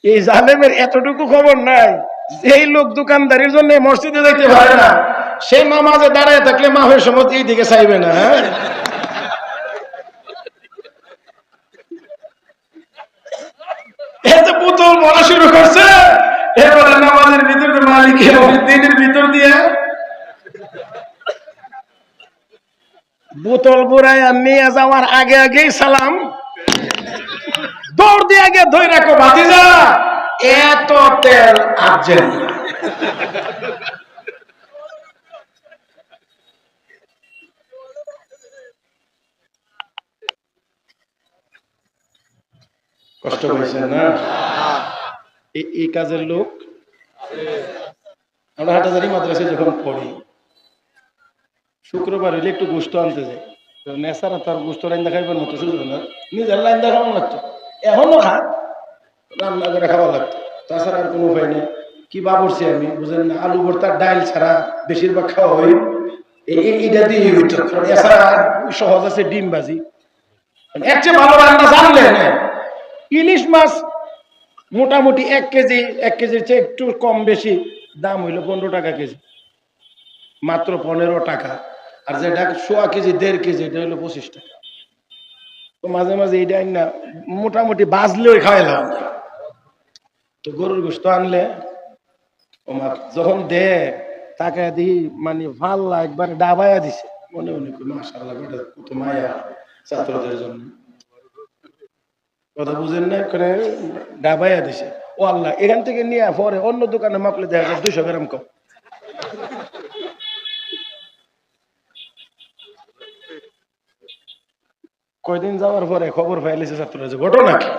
এই জালেমের এতটুকু খবর নাই, এই লোক দোকানদারির জন্য মসজিদে যাইতে পারে না, সে নামাজে দাঁড়ায় থাকলে মাহের সময় এই দিকে চাইবে না। হ্যাঁ, বোতল ভরা শুরু করছে। এবারে নামাজের ভিতরে মালিক দিনের ভিতর দিয়ে বোতল বুড়ায় নিয়ে যাওয়ার আগে আগেই সালাম, দৌড় দিয়ে আগে ধরে রাখো ভাতিজা, এত তেল আজেন। কষ্ট পাইছেন না? এই কাজের লোক আমরা হাটাজারি মাদ্রাসায় যখন পড়ি, শুক্রবার হইলে একটু গোস্ত আনতে যাই, নেশারা তার গোস্ত লাইন দেখাইবার মতো সুযোগ না, নিজের লাইন দেখানো লাগতো, এখনো খা রান্না করে খাওয়া লাগতো, তাছাড়া আর কোনো উপায় নেই। কি বাবরছি আমি, বুঝলেন না? আলু ভর্তা ডাইল ছাড়া বেশিরভাগ খাওয়া হয় এইটা দিয়ে হইতো, এছাড়া সহজ আছে ডিম ভাজি। এর চেয়ে ভালো রান্না জানলে না, ইলিশ মাছ মোটামুটি 1 কেজির চেয়ে একটু কম বেশি দাম হইলো 15 টাকা কেজি, মাত্র 15 টাকা। আর যেটা 1.5 কেজি 1.5 কেজি এটা হইলো 25 টাকা। তো মাঝে মাঝে এইটা না মোটামুটি বাজলেও খাওয়াইলাম। তো গরুর গোস্ত আনলে যখন দে তাকে দিই মানে ভাল্লা একবার ডাবাইয়া দিছে, মনে মনে করি মাশাআল্লাহ কত মায়া ছাত্রদের জন্য। কথা বুঝেন না, করে ডাবাইয়া দিছে। ও আল্লাহ, এখান থেকে নিয়ে পরে অন্য দোকানে মাপলে দেখা যায় 200 গ্রাম কম। কয়দিন যাওয়ার পরে খবর পাইলেছে ছাত্ররা যে ঘটনা কি,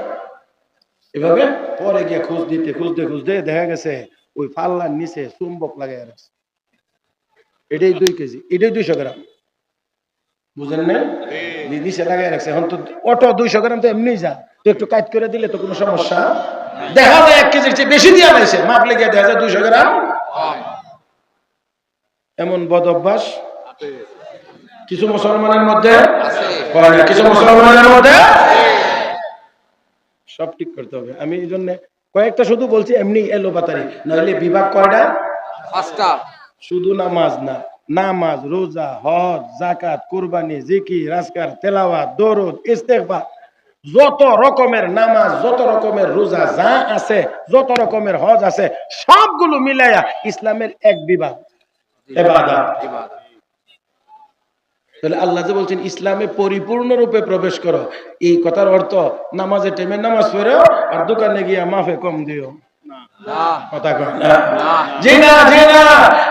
এভাবে পরে গিয়ে খুঁজতে দেখা গেছে ওই পাল্লার নিচে চুম্বক লাগাই রাখছে। এটাই 2 কেজি, এটাই 200 গ্রাম, বুঝেন না? নিচে লাগাই রাখছে। এখন তো অটো 200 গ্রাম তো এমনি যা, তো একটু কাজ করে দিলে তো কোনো সমস্যা। দেখা যায় 1 কেজির চেয়ে বেশি দিয়ে আনাইছে, মাপলে গিয়ে দেখা যায় 200 গ্রাম। এমন বদ অভ্যাস কিছু মুসলমানের মধ্যে, কিছু মুসলমানের মধ্যে। সব ঠিক করতে হবে। আমি এই জন্য কয়েকটা শুধু বলছি এমনি এলোপাতারি, নইলে বিভাগ কয়টা? 5টা। শুধু নামাজ না, নামাজ, রোজা, হজ, যাকাত, কুরবানি, জিকির, আজকার, তেলাওয়াত, দরুদ, ইস্তেগফার, যত রকমের নামাজ, যত রকমের রোজা যা আছে, যত রকমের হজ আছে, সবগুলো মিলাইয়া ইসলামের এক বিভাগ, ইবাদত। তাহলে আল্লাহ যে বলছেন ইসলামে পরিপূর্ণ রূপে প্রবেশ করো, এই কথার অর্থ নামাজের টাইমে নামাজ পড়ো আর দোকানে গিয়া মাফে কম দিও কথা কয় না? জি না, জি না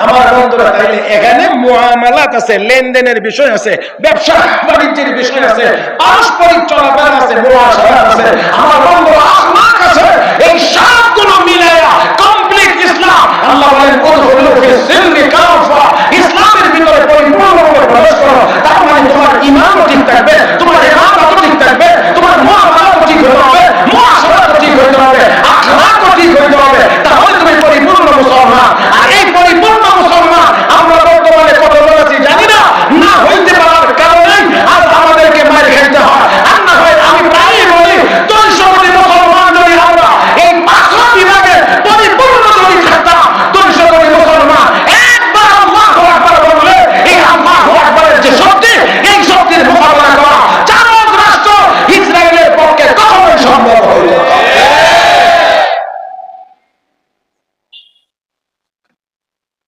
আমার বন্ধুরা। তাইলে এখানে মুআমালাত আছে, লেনদেনের বিষয় আছে, ব্যবসা বাণিজ্যের বিষয় আছে, পারস্পরিক চলাফেরা আছে, মুআশারাত আছে, আমার বন্ধুরা আখলাক আছে। এই সবগুলো মিলায়া কমপ্লিট ইসলাম। আল্লাহ বলেন উদখুলু ফিস সিলমি কাফা, ইসলামের ভিতরে পরিপূর্ণভাবে প্রবেশ করো। তার মানে তোমার ঈমানও ঠিক থাকবে, তোমার ইবাদতও ঠিক থাকবে, তোমার মুআমালাতও ঠিক হতে হবে, মুআশারাতও ঠিক হতে হবে, আখলাকও ঠিক হতে হবে। তাহলে তুমি পরিপূর্ণ মুসলমান। আর এই পরিপূর্ণ মুসলমান আমরা বর্তমানে কত লোক আছি জানি না, না হইতে পারার কারণে আজ আমাদেরকে মার খেতে হয়। আর না হয় আমি প্রায়ই বলি 200 কোটি মুসলমান যদি আমরা এই 500 বিভাগে পরিপূর্ণ যদি থাকতাম, 200 কোটি মুসলমান একবার আল্লাহু আকবার বললে এই আল্লাহু আকবারের যে শক্তি, এই শক্তির মোকাবেলা করা জারদ রাষ্ট্র ইসরায়েলের পক্ষে কখনোই সম্ভব হইল না।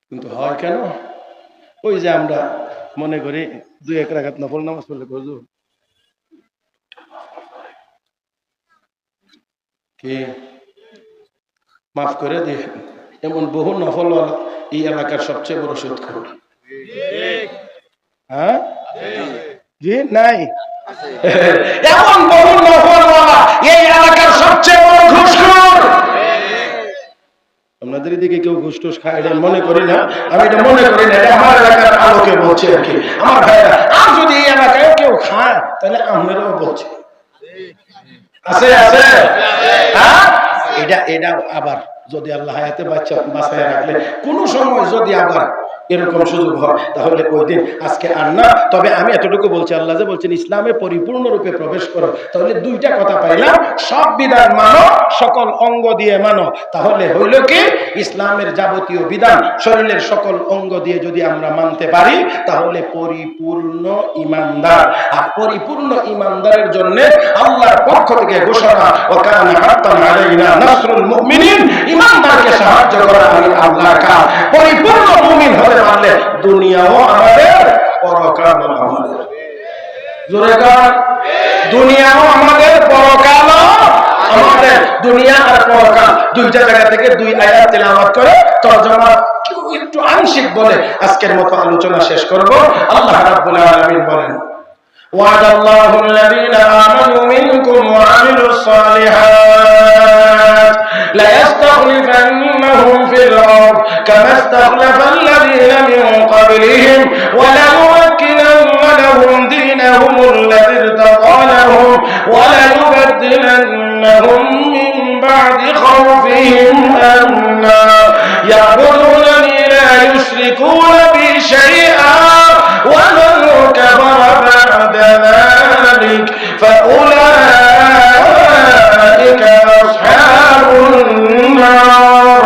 কিন্তু হয় কেন? ওই যে আমরা মনে করি 2-1 রাকাত নফল নামাজ পড়লে হুজুর কি মাফ করে দিয়ে, এমন বহু নফল এই এলাকার সবচেয়ে বড় সুদখোর। হ্যাঁ জি নাই? এমন বহু নফলওয়ালা এই এলাকার সবচেয়ে বড় ঘুষখোর। আপনাদের এদিকে কেউ ঘুষ টুস খায় এটা মনে করি না, আমি এটা মনে করি না, এটা আমার এলাকার আলোকে বলছি আর কি। আমার ভাইরা, আর যদি এই এলাকায় কেউ খায় তাহলে আমরাও বলছি আছে আছে। হ্যাঁ, এটা আবার যদি আল্লাহ হায়াতে বাঁচায় রাখলে কোন সময় যদি আবার এরকম সুযোগ হয় তাহলে ওই দিন, আজকে আর না। তবে আমি এতটুকু বলছি, আল্লাহ যে বলছেন ইসলামে পরিপূর্ণ রূপে প্রবেশ করো, তাহলে 2টা কথা পাইলাম, সব বিধান মানো, সকল অঙ্গ দিয়ে মানো। তাহলে হইল কি, ইসলামের যাবতীয় বিধান শরীরের সকল অঙ্গ দিয়ে যদি আমরা মানতে পারি তাহলে পরিপূর্ণ ঈমানদার। আর পরিপূর্ণ ঈমানদারের জন্য আল্লাহর পক্ষ থেকে ঘোষণা, ওয়া কানা হাক্কান আলাইনা নাসরুল মুমিনিন, ঈমানদারকে সাহায্য করা আমি আল্লাহর কাজ। পরিপূর্ণ মুমিন হতে পারলে দুনিয়াও আমাদের, পরকালও আমাদের। জোরে কার, দুনিয়াও আমাদের, পরকালও আমাদের। দুনিয়া আর পরকাল 2টা জায়গা থেকে 2 আয়াত তেলাওয়াত করে তরজমা একটু আংশিক বলে আজকের মতো আলোচনা শেষ করব। আল্লাহ রাব্বুল আলামিন বলেন, وعد الله الذين آمنوا منكم وعملوا الصالحات ليستخلفنهم في الأرض كما استخلف الذين من قبلهم وليمكنن لهم دينهم الذي ارتضى لهم وليبدلنهم من بعد خوفهم أمنا يعبدونني لا يشركون بي شيئا ومن كفر بعد ذلك فأولئك أصحاب النار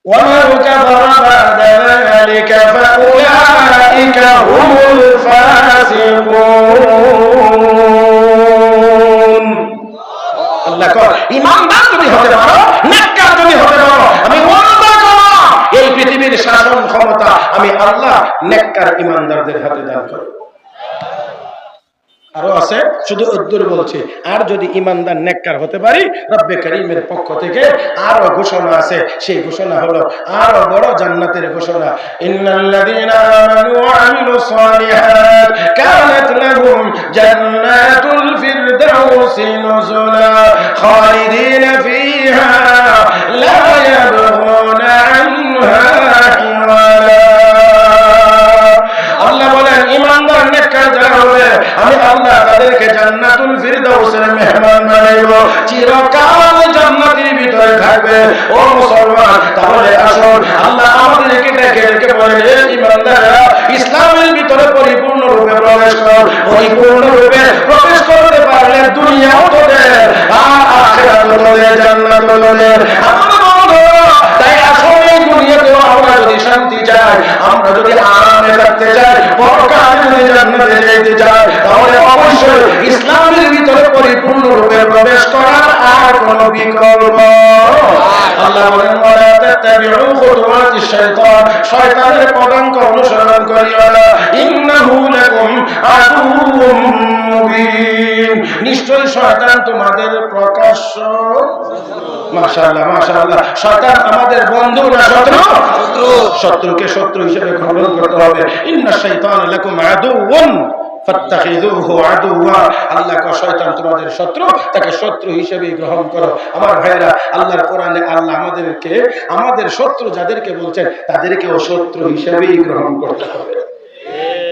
ومن كفر بعد ذلك فأولئك هم الفاسقون। আল্লাহ কয়, ঈমানদার যদি হতে পারো, নেককার যদি হতে পারো, আমি ওয়াদা করলাম এই পৃথিবীর আল্লাহ নেককার ইমানদারদের হাতে দান করো। আরো আছে, শুধু উদ্দুর বলছি, আর যদি ইমানদার নেককার হতে পারি রব্বে করিমের পক্ষ থেকে আরো ঘোষণা আছে। সেই ঘোষণা হলো আরো বড় জান্নাতের ঘোষণা, ইন্নাল্লাযীনা আমানু ওয়া আমিলুস সালিহাত কানাত লাহুম জান্নাতুল ফিরদাউসি নুজুলা খালিদিনা ফিহা লা ইয়াবগুনা আনহা হিওয়ালা। আল্লাহ বলেন ইমানদার নেককার যারা হবে আমি আল্লাহ তাদেরকে জান্নাতুল ফিরদাউসের মেহমান বানাইব, চিরকাল জান্নাতের ভিতরে থাকবে। ও মুসলমান, তাহলে আসুন আল্লাহ আমাদেরকে ডেকে ডেকে বলেন, হে ইমানদাররা, ইসলামের ভিতরে পরিপূর্ণ রূপে প্রবেশ কর। পরিপূর্ণ রূপে প্রবেশ করতে পারলে দুনিয়াও তোদের আর আখিরাতও তোদের, জান্নাতও তোদের। তাই আসলে এই দুনিয়াতেও আমরা যদি শান্তি চাই, আমরা যদি আরামে থাকতে চাই, পরকালে যদি জান্নাতে যেতে চাই, তাহলে অবশ্যই ইসলামের ভিতরে পরিপূর্ণ রূপে প্রবেশ করার আর কোনো বিকল্প। আল্লাহ বলেন ওয়ালা তাত্তাবিউ খুতুওয়াতিশ শাইতান, শয়তানের পদাঙ্ক অনুসরণ করিও না, ইন্নাহু লাকুম আদুউম মুবিন, নিশ্চয়ই শয়তান তোমাদের প্রকাশ্য। মাশাআল্লাহ মাশাআল্লাহ, শয়তান আমাদের বন্ধু না শত্রু? শত্রুকে শত্রু হিসেবে গ্রহণ করতে হবে। ইন্নাশ শাইতানা লাকুম আদুউন ফাত্তাখিযুহু আদুওয়া, আল্লাহ কয় শয়তান তোমাদের শত্রু, তাকে শত্রু হিসেবে গ্রহণ করো। আমার ভাইরা, আল্লাহর কোরআনে আল্লাহ আমাদেরকে আমাদের শত্রু যাদেরকে বলছেন তাদেরকেও শত্রু হিসেবেই গ্রহণ করতে হবে।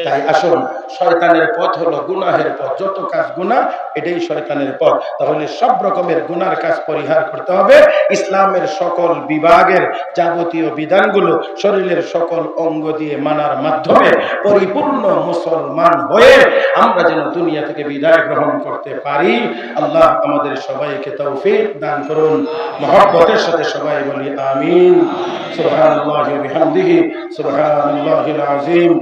তাই আসুন, শয়তানের পথ হলো গুনাহের পথ, যত কাজ গুনাহ এটাই শয়তানের পথ। তাহলে সব রকমের গুনার কাজ পরিহার করতে হবে। ইসলামের সকল বিভাগের যাবতীয় বিধানগুলো শরীরের সকল অঙ্গ দিয়ে মানার মাধ্যমে পরিপূর্ণ মুসলমান হয়ে আমরা যেন দুনিয়া থেকে বিদায় গ্রহণ করতে পারি। আল্লাহ আমাদের সবাইকে তৌফিক দান করুন। মহব্বতের সাথে সবাই বলি আমিন। সুবহানাল্লাহি ওয়া বিহামদিহি, সুবহানাল্লাহিল আযীম।